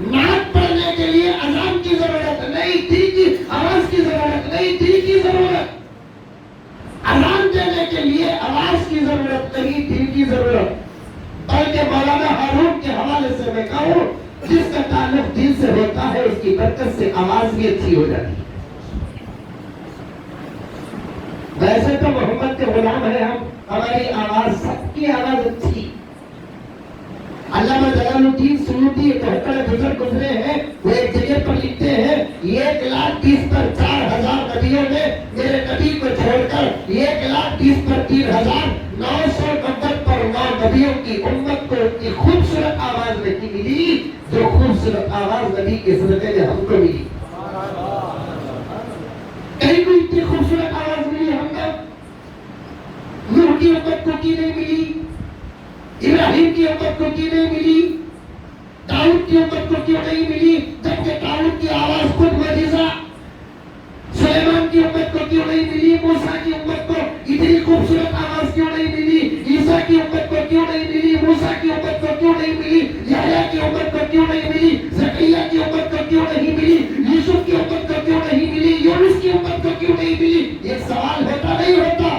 نعت پڑھنے کے لیے اذان کی ضرورت نہیں, دل کی آواز کی ضرورت نہیں, دل کی ضرورت. اذان دینے کے لیے آواز کی ضرورت نہیں, دل کی ضرورت. بلکہ مولانا ہارون کے حوالے سے میں کہوں, جس کا تعلق دل سے ہوتا ہے اس کی برکت سے آواز بھی اچھی ہو جاتی ہے. ویسے تو محمد کے غلام ہیں ہم, ہماری آواز, سب کی آواز اچھی. علامہ جلال الدین سیوطی بہتر بزرگ گزرے ہیں, وہ ایک جگہ پر لکھتے ہیں 1,20,000 پر 4,000 نبیوں نے میرے نبی کو چھوڑ کر 1,20,000 پر 3,000 990 پر 9 نبیوں کی امت کو اتنی خوبصورت آواز نہیں ملی جو خوبصورت آواز نبی کے صدقے میں ہم کو ملی. کہیں کو اتنی خوبصورت آواز ملی ہم کو, نوح کی امت کو کی نہیں ملی, ابراہیم کی امت کو کیوں نہیں ملی, داؤد کی امت کو کیوں نہیں ملی, جبکہ داؤد کی آواز خود معجزہ. سلیمان کی امت کو کیوں نہیں ملی, موسیٰ کی امت کو اتنی خوبصورت آواز کیوں نہیں ملی, عیسیٰ کی امت کو کیوں نہیں ملی, موسیٰ کی امت کو کیوں نہیں ملی, یحییٰ کی امت کو کیوں نہیں ملی, زکریا کی امت کو کیوں نہیں ملی, یوسف کی امت کو کیوں نہیں ملی, یونس کی امت کو کیوں نہیں ملی. ایک سوال ہوتا نہیں ہوتا,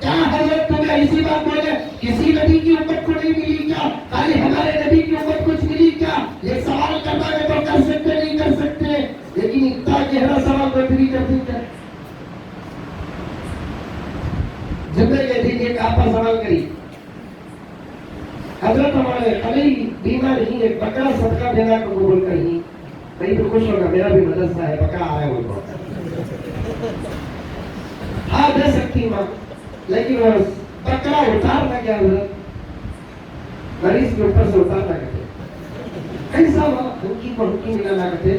کیا حضرت تمہیں اسی بات بولے کسی نبی کی امت کو نہیں ملی کیا, خالی ہمارے نبی کی امت کچھ ملی کیا؟ یہ سوال کرنا ہے تو کر سکتے نہیں کر سکتے, لیکن اتنا گہرا سوال کوئی بھی کر سکتا ہے. جبریل کے دن ایک آپ سوال کری, حضرت ہمارے خلی بیمار نہیں ہے, بکرا صدقہ دینا کو قبول کریں, کہیں تو خوش ہوگا, میرا بھی مدرسہ ہے, بکرا آیا ان کو. ہاں دے سکتی ماں, لیکن وہ بکرا اتارنا کیا حضرت, مریض کے اوپر سے اتارنا کہتے, ایسا ہنکی کو ہنکی ملانا کہتے,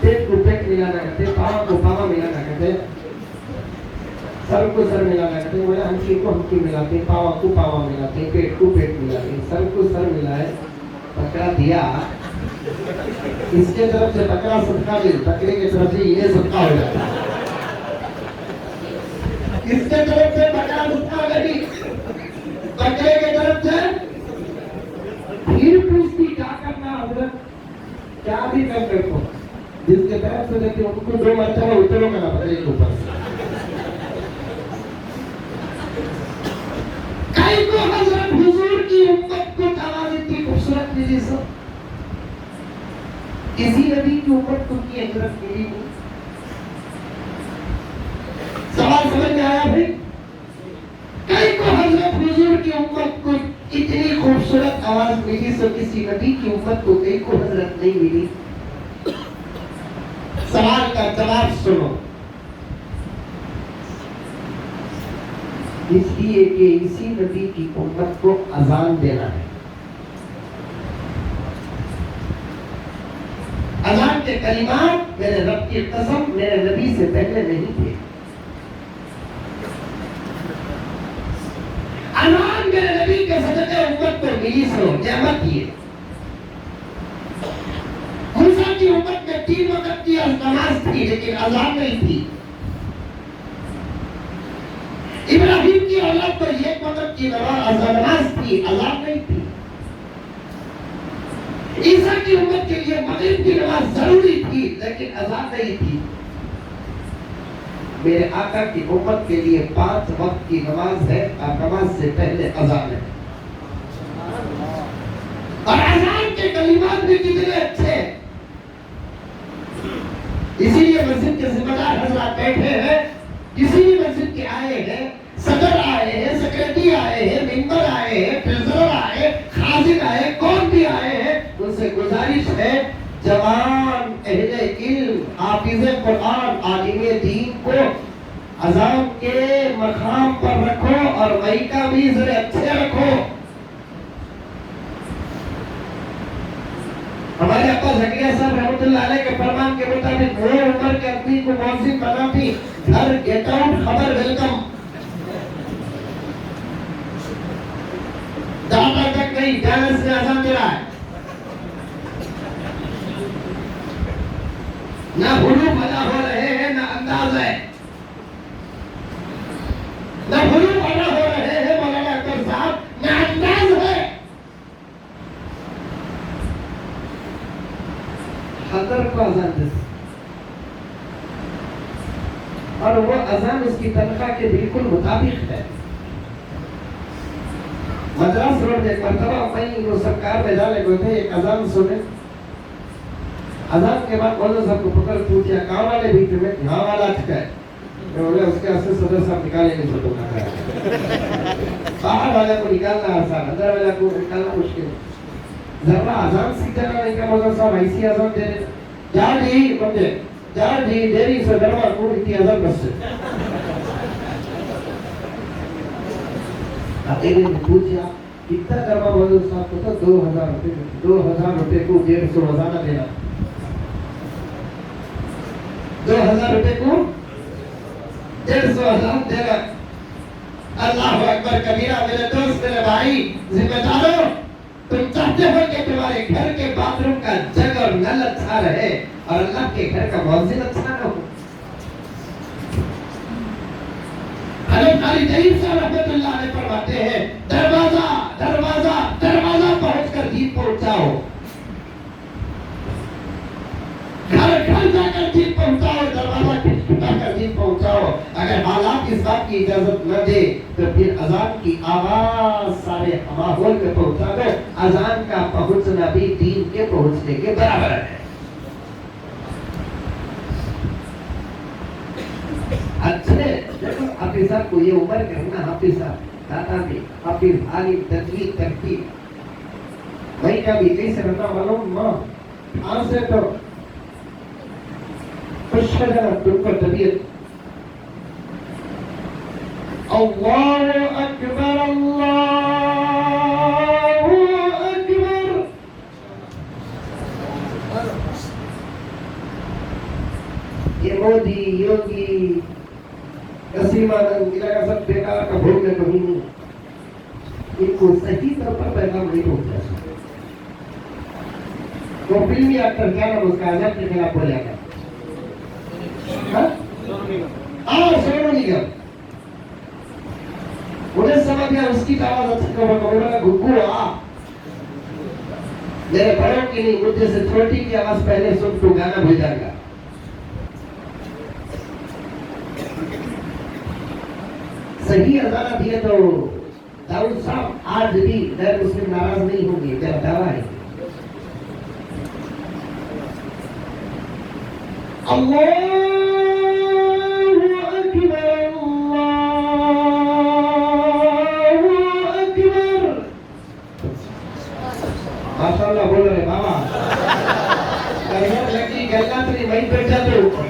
پیٹ کو پیٹ ملانا کہتے, پاوا کو پاوا ملانا کہتے, سر کو سر ملانا کہتے. وہ ہنکی کو ہنکی ملاتے, پاوا کو پاوا ملاتے, پیٹ کو پیٹ ملاتے, سر کو سر ملائے, بکرا دیا, اس کے طرف سے بکرا صدقہ دے, بکرے کی طرف سے یہ صدقہ ہو جاتا ہے. اس کے طرف سے بکرا صدقہ نہیں, بکرے کے طرف سے. پھر پوچھتی کیا کرنا حضرت, کیا بھی کر دیکھو, جس کے طرف سے دیکھتے ان کو 2 مرتبہ اترو کرنا بکرے کے اوپر سے. کئی کو حضرت حضور کی امت کو آواز اتنی خوبصورت ملی, سب کسی نبی کی امت کو کی حضرت ملی نہیں. سوال سمجھ میں آیا بھائی؟ کئی کو حضرت حضور کی امت کو اتنی خوبصورت آواز ملی, سو کسی نبی کی امت کو کئی کو حضرت نہیں ملی. سوال کا جواب سنو, اس لیے کہ اسی نبی کی امت کو اذان دینا ہے. اذان کے کلمات میرے رب کی قسم میرے نبی سے پہلے نہیں تھے. اذان میرے نبی کے صدقے امت کو ملی, سو نعمت یہ. موسیٰ کی امت میں 3 وقت کی نماز تھی لیکن اذان نہیں تھی. ابراہیم کی اولاد کو 1 وقت کی نماز تھی, اذان نہیں تھی. عیسیٰ کی امت کے لیے مغرب کی نماز ضروری تھی لیکن اذان نہیں تھی. میرے آقا کی امت کے لیے 5 وقت کی نماز ہے اور نماز سے پہلے اذان ہے. اور اذان کے کلمات بھی کتنے اچھے, اسی لیے مسجد کے ذمہ دار حضرات بیٹھے ہیں, اسی لیے مسجد کے آئے ہیں, صدر آئے ہیں, سیکرٹری آئے ہیں, ممبر آئے ہیں, ٹریزرر آئے, خازن ناظرین آئے کون بھی آئے ہیں ان سے گزارش ہے جوان اہل علم حافظ قرآن عالم دین کو اذان کے مقام پر رکھو اور مائکہ بھی ذرا اچھے رکھو. ہمارے ابا زکریا صاحب رحمۃ اللہ علیہ کے فرمان کے مطابق وہ عمر کے آدمی کو مؤذن بناتی گھر گیٹ آؤٹ خبر ویلکم. دادا تک نہیں بیلنس سے اذان دے رہا ہے. نہ حروف ادا ہو رہے ہیں نہ انداز ہے نہ حروف ادا ہو رہے ہیں مولانا اکبر صاحب نہ انداز ہے. حضرت کو اذان دے اور وہ اذان اس کی تنخواہ کے بالکل مطابق ہے. مدراس روڈ میں ایک مرتبہ میں وہ سرکار میں جانے کو تھے ایک اذان سنے. اذان کے بعد مولانا صاحب کو پکڑ پوچھا کہاں والے بھی تھے. میں یہاں والا ٹھیک ہے. بولے اس کے اصل صدر صاحب نکالے نہیں سکتا. باہر والے کو نکالنا آسان اندر والے کو نکالنا مشکل. ذرا اذان سیکھنا نہیں کہ مولانا صاحب ایسی اذان دے رہے جا جی بندے جا جی دیری سے دربار کو اتنی اذان بس سے. اکیلے نے پوچھا کتنا دربار مولانا صاحب کو تو 2000 روپے 2000 روپے کو 150 روزانہ دینا. 2000 روپے کو 150 اذان دینا. اللہ اکبر کبیرہ. میرے دوست میرے بھائی ذمہ داروں تم چاہتے ہو کہ تمہارے گھر کے باتھ روم کا جگ اور نل اچھا رہے اور اللہ کے گھر کا مؤذن اچھا نہ ہو. حضرت علی طیب صاحب رحمۃ اللہ علیہ فرماتے ہیں دروازہ دروازہ دروازہ پہنچ کر دین پہنچاؤ. گھر گھر جا کر دین پہنچاؤ. دروازہ کھٹکھٹا کر دین پہنچاؤ. اگر حالات اس بات کی اجازت نہ دے تو پھر اذان کی آواز سارے ماحول میں پہنچا دو. اذان کا پہنچنا بھی دین کے پہنچنے کے برابر ہے. اچھے دیکھو حافظ صاحب کو یہ عمر کرنا حافظ صاحب دادا بھی حافظ عالم تجوید ترتیب بھائی کا بھی کیسے رہنا معلوم ماں آن سے تو خوش ہے جانا تم کو طبیعت. اللہ اکبر اللہ اکبر. یہ مودی یوگی کسیمانند علاقہ سب بیکار کا بھوگ میں کمی نہیں. ان کو صحیح طور پر پیغام نہیں پہنچا سکتے. وہ فلمی ایکٹر کیا نام اس کا آزاد کے خلاف بولے گا سونو نگم. انہیں سمجھ گیا اس کی آواز اچھی کا گھگو آ میرے بڑوں کی نہیں مجھے سے چھوٹی کی آواز پہلے سن تو گانا بھول جائے گا. صحیح اذان دیا تو داؤد صاحب آج بھی غیر مسلم ناراض نہیں ہوں گے. میرا دعویٰ ہے. اللہ اکبر اللہ اکبر. ماشاءاللہ بول رہے بابا کہیں لگی گلنا تو نہیں وہیں بیٹھا تو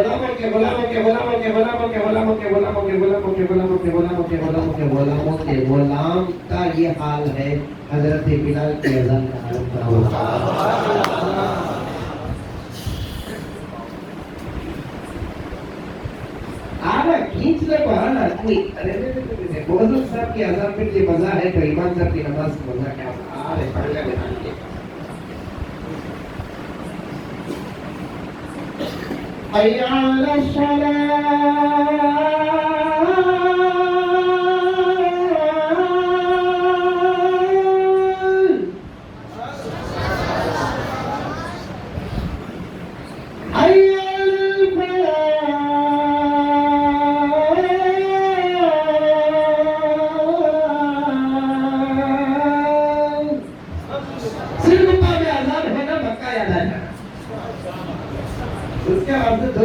غلاموں کے غلاموں کے غلاموں کے غلاموں کے غلاموں کے غلاموں کے غلاموں کے غلاموں کے غلاموں کے غلاموں کے غلاموں کے غلام کا یہ حال ہے. حضرت بلال کی اذان کا حال آنا کھینچ لے کو آنا بہت صاحب کی اذان پہ یہ مزہ ہے تو امام صاحب کی نماز کا مزہ کیا آرے پڑھ لے بنا کے حي على الصلاة حي على الفلاح. صرف مقام اذان ہے نا مکہ یاد آ جانا. اس کے بعد دو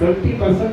20%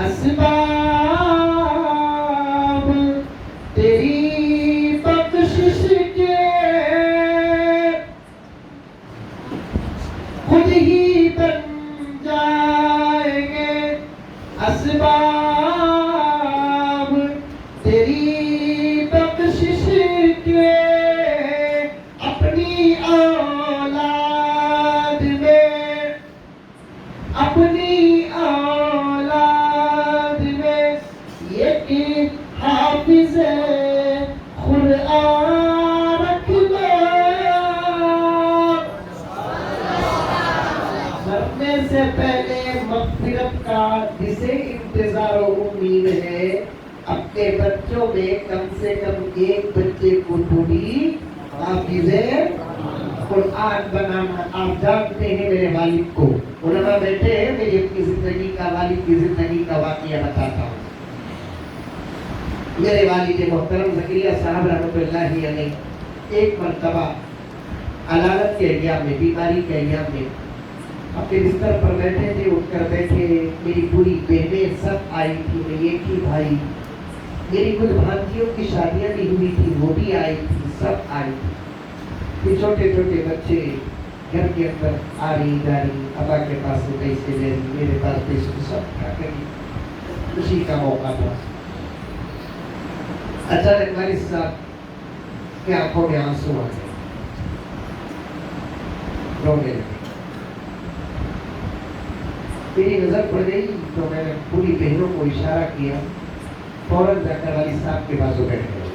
اسباب تیری بخشش کے خود ہی بن جائیں گے، اسباب تیری بخشش کے اپنی اولاد میں، اپنی اولاد میں ایک حافظ قرآن رکھنا، مرنے سے پہلے مغفرت کا جسے انتظار و امید ہے، اپنے بچوں میں کم سے کم ایک بچے کو تو بھی حافظ قرآن بنانا۔ آپ جانتے ہیں میرے والد کو، علماء بیٹھے ہیں، میری اپنی زندگی کا، والد کی زندگی کا واقعہ بتاتا ہوں۔ میرے والد محترم زکریا صاحب رحمۃ اللہ علیہ ایک مرتبہ علالت کے ایام میں، بیماری کے ایام میں اپنے بستر پر بیٹھے تھے، اٹھ کر بیٹھے، میری پوری بہنیں سب آئی تھی، میں ایک ہی بھائی، میری کچھ بھانجیوں کی شادیاں بھی ہوئی تھی، وہ بھی آئی تھی، سب آئی تھی، یہ چھوٹے چھوٹے بچے گھر کے اندر آ رہی جا رہی، ابا کے پاس سے پیسے لے رہی، میرے پاس پیسے، سب کیا کری، خوشی کا موقع تھا۔ اچانک والد صاحب کی آنکھوں میں آنسو آ گئے، رونے لگے، میری نظر پڑ گئی تو میں نے پوری بہنوں کو اشارہ کیا، فوراً جا کر والد صاحب کے بازو بیٹھ گئے،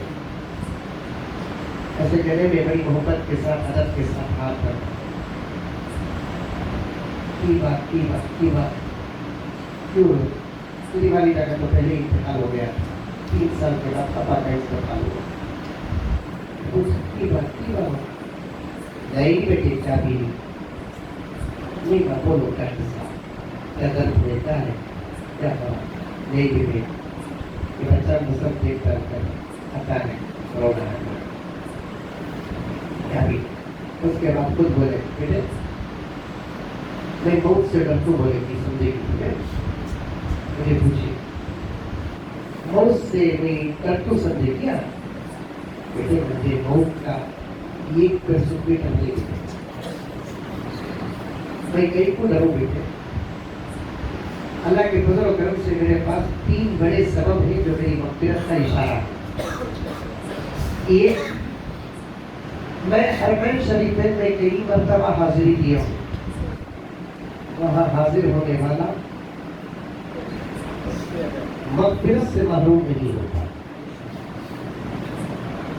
ایسے گلے میں بڑی محبت کے ساتھ، ادب کے ساتھ ہاتھ رکھا، کی بات کیوں میری والدہ کا تو پہلے ہی انتقال ہو گیا، 3 سال کے بعد پاپا کا انتقال ہوا، کی بات نہیں بیٹے، کیا بھی نہیں بات بولو، کیا قصہ، کیا درد دیتا ہے، کیا بات نہیں بھی یہ بچہ مسلم دیکھ کر اچانک رونا ہے، کیا بھی اس کے بعد خود بولے، بیٹے میں موت سے ڈرتا ہوں، بولے کی سمجھے گی، مجھے پوچھے موت سے میں ڈرتا سمجھے کیا، بیٹے مجھے موت کا ایک پرسنٹ بھی ڈر نہیں، میں کہیں کو ڈروں بیٹے، اللہ کے فضل و کرم سے میرے پاس 3 بڑے سبب ہیں جو میری مغفرت کا اشارہ ہے۔ ایک، میں حرمین شریفین میں کئی مرتبہ حاضری دیا ہوں، وہاں حاضر ہونے والا مغفرت سے محروم نہیں ہوتا۔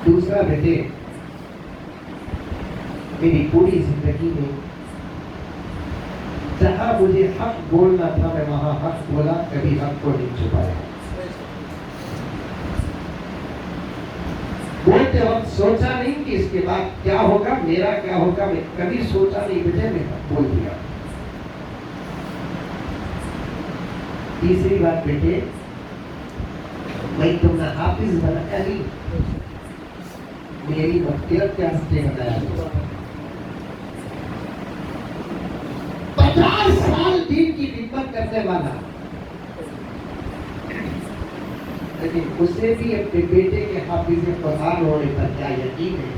دوسرا بیٹے، میری پوری زندگی میں جہاں مجھے حق بولنا تھا میں وہاں حق بولا، کبھی حق کو نہیں چھپایا، بولتے وقت سوچا نہیں کہ اس کے بعد کیا ہوگا، میرا کیا ہوگا، میں کبھی سوچا نہیں، بیٹے میں حق بول دیا۔ تیسری بات بیٹے، میں تم نے حافظ بنایا نہیں، میری مغفرت کے ہستے بنایا۔ 50 سال دین کی خدمت کرنے والا، لیکن اسے بھی اپنے بیٹے کے حافظ قرآن ہونے پر کیا یقین ہے؟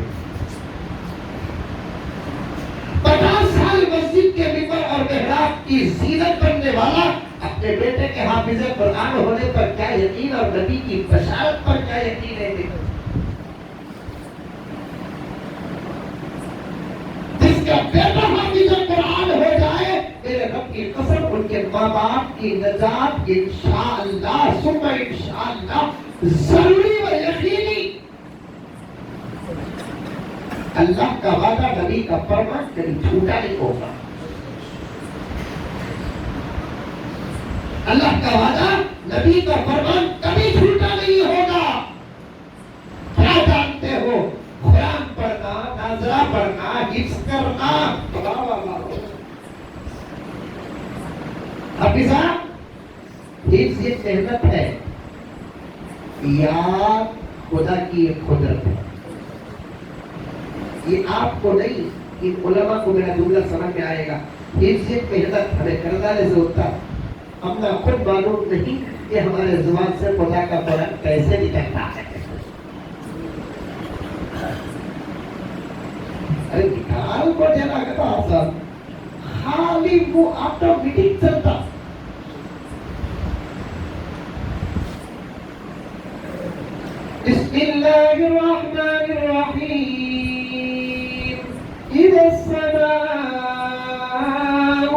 50 سال مسجد کے ممبر اور محراب کی زینت بننے والا، اپنے بیٹے کے حافظ قرآن ہونے پر کیا یقین، اور نبی کی بشارت پر کیا یقین ہے؟ جس کا بیٹا حافظ قرآن ہو جائے، میرے رب کی قسم ان کے ماں باپ کی نجات انشاءاللہ ثم انشاءاللہ ضروری و یقینی۔ اللہ کا وعدہ، نبی کا فرمان کبھی جھوٹا نہیں ہوگا، اللہ کا وعدہ، نبی کا فرمان کبھی جھوٹا نہیں ہوگا۔ کیا جانتے ہو؟ قرآن پڑھنا، ناظرہ پڑھنا، حفظ کرنا، حافظہ حفظ یہ محنت ہے، یاد خدا کی ایک قدرت ہے، یہ آپ کو نہیں، یہ علماء کو میرا جملہ سمجھ میں آئے گا۔ حفظ ایک محنت ہمیں کرنے سے ہوتا ہے، ہمیں خود معلوم نہیں کہ ہمارے زبان سے خدا کا قرآن کیسے نکلتا ہے. ارے نکال کو دینا کہتا آسان خالی وہ آٹومیٹک چلتا. بسم اللہ الرحمن الرحیم اذا السماء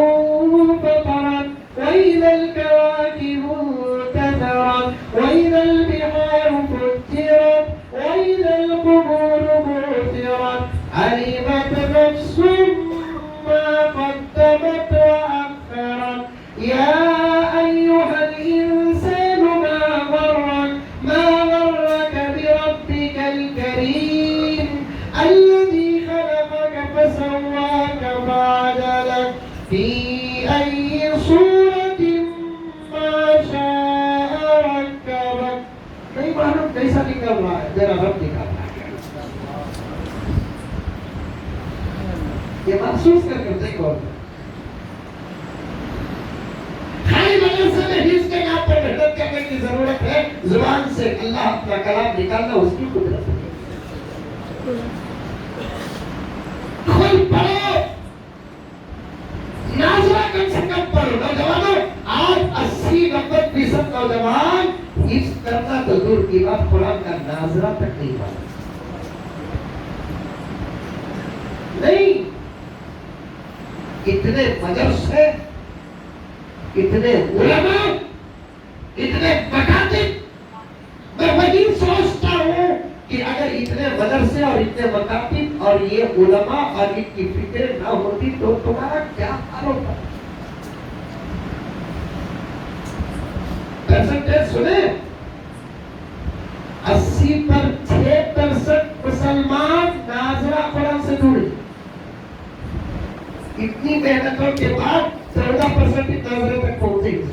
انفطرت واذا الكواكب انتثرت واذا البحار فجرت واذا القبور بعثرت علمت نفس ما قدمت وأخرت يا أيها الإنسان ما غرك بربك الكريم الذي خلقك فسواك فعدلك في أي صورة ما شاء ركبك. نہیں معلوم کیسا نکل رہا ہے میرا رب نکل رہا ہے. یہ محسوس کر دیکھو. خالی مدرسے میں ہی اس کے نام پر محنت کرنے کی ضرورت ہے. زبان سے اللہ اپنا کلام نکالنا اس کی قدرت ہے. خود پڑھو, ناظرہ کم سے کم پڑھو. نوجوانوں آج 80-90% نوجوان اس کرنا تو دور کی بات قرآن کا ناظرہ تک نہیں پڑھا. نہیں, اتنے مدرسے, اتنے علماء, اتنے مکاتب. میں وہی سوچتا ہوں کہ اگر اتنے مدرسے اور اتنے مکاتب اور یہ علماء اور ان کی فکر نہ ہوتی تو تمہارا کیا حال ہوتا. پرسنٹیج سنیں, 80% مسلمان ناظرہ قرآن سے دور ہیں. اتنی محنتوں کے بعد 14% کی ناظرے تک پہنچے گی.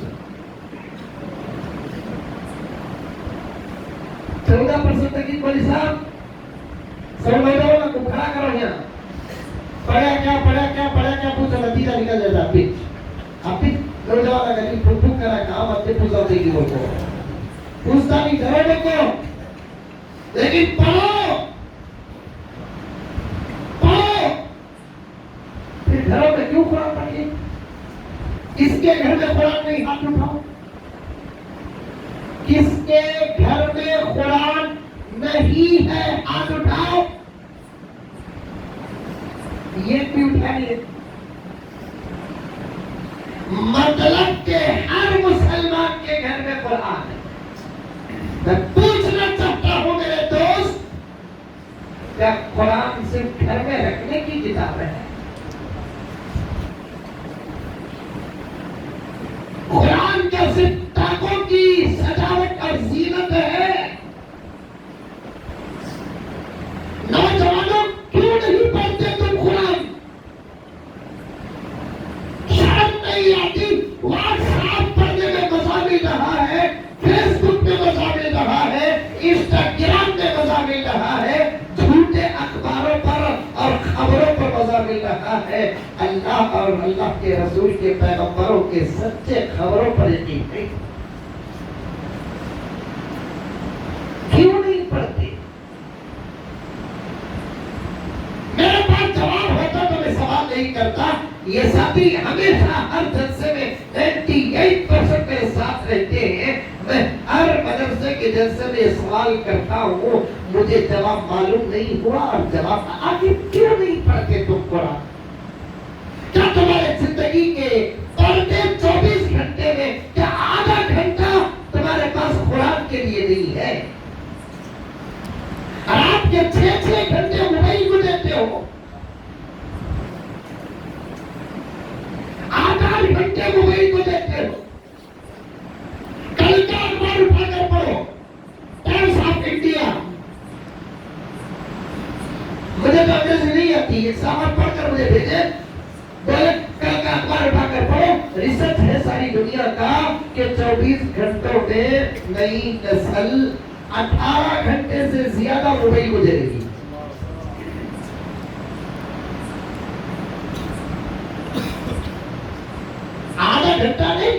14% تک کی بڑی صاحب سب نوجوانوں کو کھڑا کرو. یہاں پڑھا کیا پوچھا نتیجہ نکل جاتا. آپ نوجوان اگر پھوک کرا کام اپنے پوچھا دے گی. وہ کو پوچھتا نہیں کرو کو, لیکن پڑھو. گھروں میں کیوں قرآن پڑھیے؟ کس کے گھر میں قرآن نہیں, ہاتھ اٹھاؤ. کس کے گھر میں قرآن نہیں ہے, ہاتھ اٹھاؤ. یہ بھی اٹھائیے. مطلب کہ ہر مسلمان کے گھر میں قرآن ہے. میں پوچھنا چاہتا ہوں میرے دوست, کیا قرآن صرف گھر میں رکھنے کی کتاب ہے؟ قرآن کیا صرف تاکوں کی سجاوٹ اور زینت ہے؟ نوجوانوں کیوں نہیں پڑھتے تم قرآن؟ شرم نہیں آتی؟ واٹس ایپ پڑھنے میں مزہ مل رہا ہے, فیس بک میں مزہ مل رہا ہے, انسٹاگرام میں مزہ مل رہا ہے, جھوٹے اخباروں پر اور خبروں پر مزہ مل رہا ہے. اللہ اور اللہ کے رسول کے پیغمبروں کے سچے خبروں پر یقین نہیں. کیوں نہیں پڑھتے؟ میرے پاس جواب ہوتا تو میں سوال نہیں کرتا. یہ ساتھی ہمیشہ ہر جلسے میں 98% میرے ساتھ رہتے ہیں. میں ہر مدرسے کے جلسے میں یہ سوال کرتا ہوں, مجھے جواب معلوم نہیں ہوا. اور جواب آخر کیوں نہیں پڑھتے تم قرآن؟ کیا تمہارے زندگی کے پڑھتے 24 گھنٹے میں کیا آدھا گھنٹہ تمہارے پاس قرآن کے لیے نہیں ہے؟ اور آپ کے 6 گھنٹے موبائل کو دیتے ہو, 8 گھنٹے موبائل کو دیتے ہو. کل کا اخبار اٹھا کر پڑھو, ٹائمز آف انڈیا. مجھے تو انگریزی نہیں آتی, ایک صاحب پڑھ کر مجھے بھیجے, بولے کل کا اخبار اٹھا کر پڑھو. ریسرچ ہے ساری دنیا کا کہ 24 گھنٹوں میں نئی نسل 18 گھنٹے سے زیادہ موبائل گزرے گی. آدھا گھنٹہ نہیں,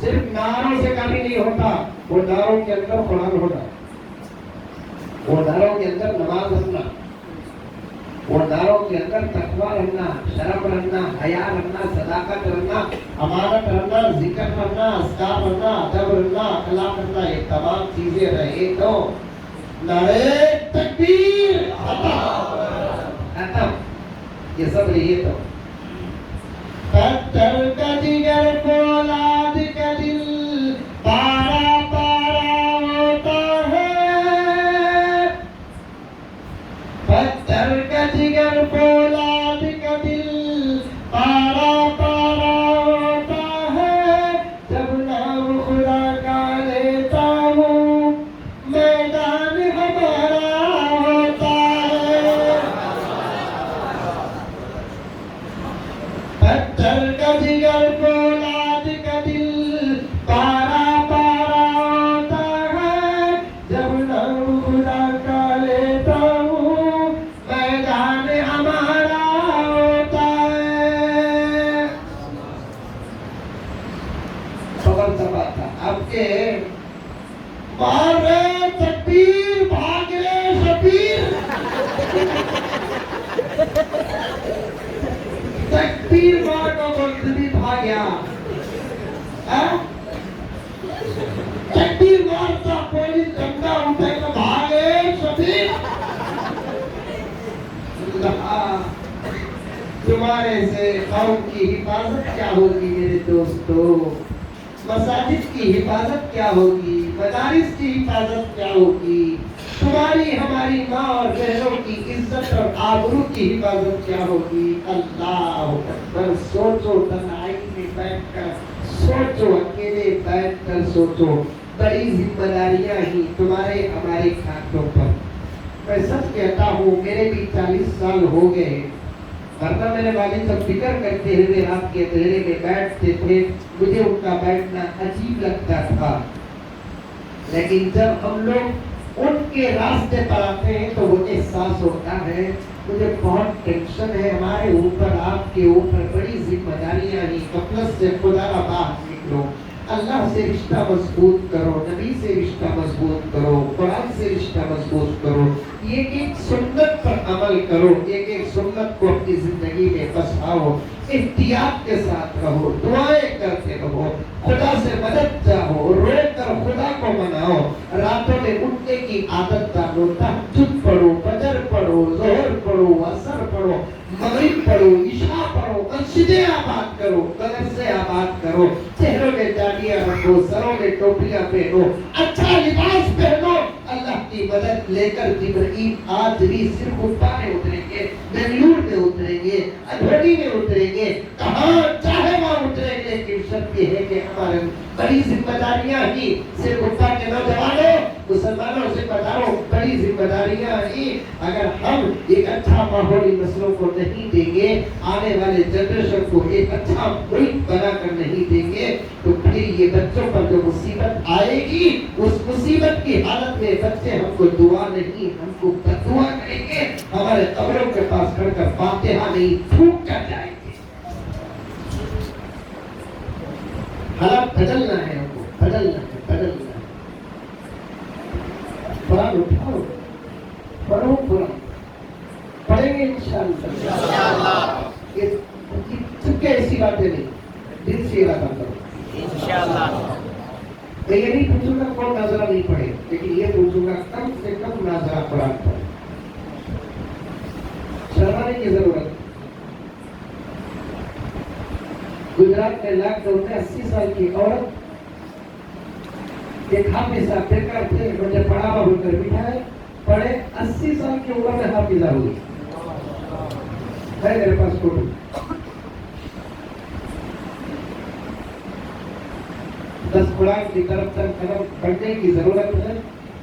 صرف نعروں سے کام نہیں ہوتا، وہ نعروں کے اندر قرآن ہونا، وہ نعروں کے اندر نماز رکھنا، وہ نعروں کے اندر تقویٰ رہنا، شرم رہنا، حیا رہنا، صداقت رہنا، امانت رہنا، ذکر رہنا، اذکار رہنا، ادب رہنا، اخلاق رہنا، یہ تمام چیزیں رہے تو نعرے تکبیر ختم، یہ سب رہیے تو پتھر کا جگر فولاد کا دل پارا پارا ہوتا ہے، پتھر کا جگر فولاد کا دل پارا پارا ہوتا ہے، جب نام خدا کا لیتا ہوں میدان ہمارا ہوتا ہے، پتھر کا جگر فولاد کا دل پارا پارا ہوتا ہے، جب نام خدا کا لیتا ہوں میدان ہمارا ہوتا ہے۔ خبر سبا تھا آپ کے مار رہے تکبیر بھاگ رہے شبیر، تکبیر مار کو بولتے بھی بھاگیا، تکبیر مارتا پولیس ڈنڈا اٹھے تو بھاگے شبیر، تمہارے سے قوم کی حفاظت کیا ہوگی میرے دوستو، مساجد کی حفاظت کیا ہوگی، مدارس کی حفاظت کیا ہوگی، تمہاری ہماری ماں اور بہنوں کی عزت اور آبرو کی حفاظت کیا ہوگی۔ اللہ اکبر، سوچو تنہائی میں بیٹھ کر، سوچو اکیلے بیٹھ کر سوچو، بڑی ذمہ داریاں ہی تمہارے ہمارے ہاتھوں پر۔ میں سچ کہتا ہوں میرے بھی 40 سال ہو گئے، ورنہ میرے والد سب فکر کرتے ہوئے رات کے اندھیرے میں بیٹھتے تھے، مجھے ان کا بیٹھنا عجیب لگتا تھا، لیکن جب ہم لوگ ان کے راستے پر آتے ہیں تو وہ احساس ہوتا ہے مجھے بہت ٹینشن ہے، ہمارے اوپر آپ کے اوپر بڑی ذمہ داریاں ہیں، غفلت سے خدا را باہر نکلو، اللہ سے رشتہ مضبوط کرو، نبی سے رشتہ مضبوط کرو، قرآن سے رشتہ مضبوط کرو، ایک ایک سنت پر عمل کرو، ایک ایک سنت کو اپنی زندگی میں بساؤ، احتیاط کے ساتھ رہو، دعائیں کرتے رہو، خدا سے مدد چاہو، رو کر خدا کو مناؤ، راتوں میں اٹھنے کی عادت ڈالو، تہجد پڑھو، فجر پڑھو، ظہر پڑھو، عصر پڑھو، مغرب پڑھو، عشاء پڑھو، مسجدیں آباد کرو، مدرسے آباد کرو، چہروں میں داڑیاں رکھو، سروں میں ٹوپیاں پہنو، اچھا لباس پہنو، اللہ کی مدد لے کر جبرائیل آج بھی سرگفا میں اتریں گے، بنگلور میں اتریں گے، ادھوری میں اتریں گے، کہاں چاہے وہاں اتریں گے، لیکن شرط یہ ہے کہ ہمارے بڑی ذمہ داریاں ہی سرگفا کے نوجوانوں مسلمانوں سے بتاؤ، بڑی ذمہ داریاں ہی، اگر ہم ایک اچھا ماحول نسلوں کو نہیں دیں گے، آنے والے جنریشن کو ایک اچھا ملک بنا کر نہیں دیں گے، تو پھر یہ بچوں پر جو مصیبت آئے گی، اس مصیبت کی حالت میں بچے ہم کو دعا نہیں، ہم کو بددعا کریں گے، ہمارے قبروں کے پاس کھڑ کر فاتحہ نہیں تھوک کر جائیں گے۔ حالات بدلنا ہے، ہم کو بدلنا ہے، بدلنا ہے۔ قرآن اٹھاؤ، پڑھو قرآن، پڑھیں گے انشاءاللہ۔ یہ چپکے ایسی باتیں نہیں، دل سے ارادہ کرو انشاءاللہ۔ میں یہ نہیں پوچھوں گا کون ناظرہ نہیں پڑھے، لیکن یہ پوچھوں گا کم سے کم ناظرہ قرآن پڑھے۔ شرمانے کی ضرورت۔ گجرات میں لاک ڈاؤن میں 80 سال کی عورت ایک حافظہ بیکار تھے، مجھے پڑھاوا بول کر بٹھائے، پڑھے، 80 سال کی عمر میں حافظہ ہوئی ہے، میرے پاس فوٹو۔ بس قرآن کی طرف قدم بڑھنے کی ضرورت ہے،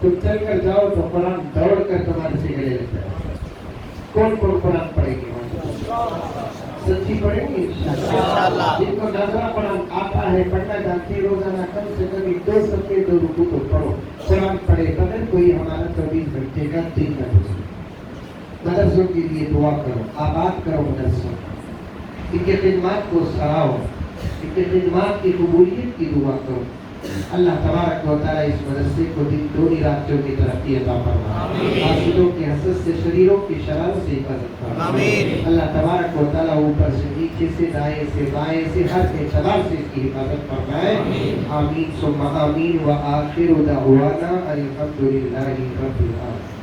تو چل کر جاؤ تو قرآن دوڑ کر تمہارے سے گلے لگتا ہے۔ کون کون قرآن پڑھے گی؟ سچی پڑھیں گے انشاءاللہ۔ جن کو ناظرہ قرآن آتا ہے، پڑھنا جانتے، روزانہ کم سے کم 2 صفحے 2 رکوع تو پڑھو، قرآن پڑھے، مگر کوئی ہمارا 24 گھنٹے کا دن نہ گزرے۔ مدرسوں کے لیے دعا کرو، آباد کرو مدرسوں، ان کے خدمات کو سراہو، ان کی خدمات کی قبولیت کی دعا کروں. اللہ تبارک و تعالی اس مدرسے کو دن دونی راتوں کی ترقی عطا فرمائے. حاسدوں کی حسد سے، شریروں کی شرارت سے حفاظت فرمائے. اللہ تبارک و تعالی اوپر سے نیچے سے دائیں سے بائیں سے ہر اعتبار سے اس کی حفاظت فرمائے. آمین ثم آمین. وآخر دعوانا الحمدللہ رب العالمین.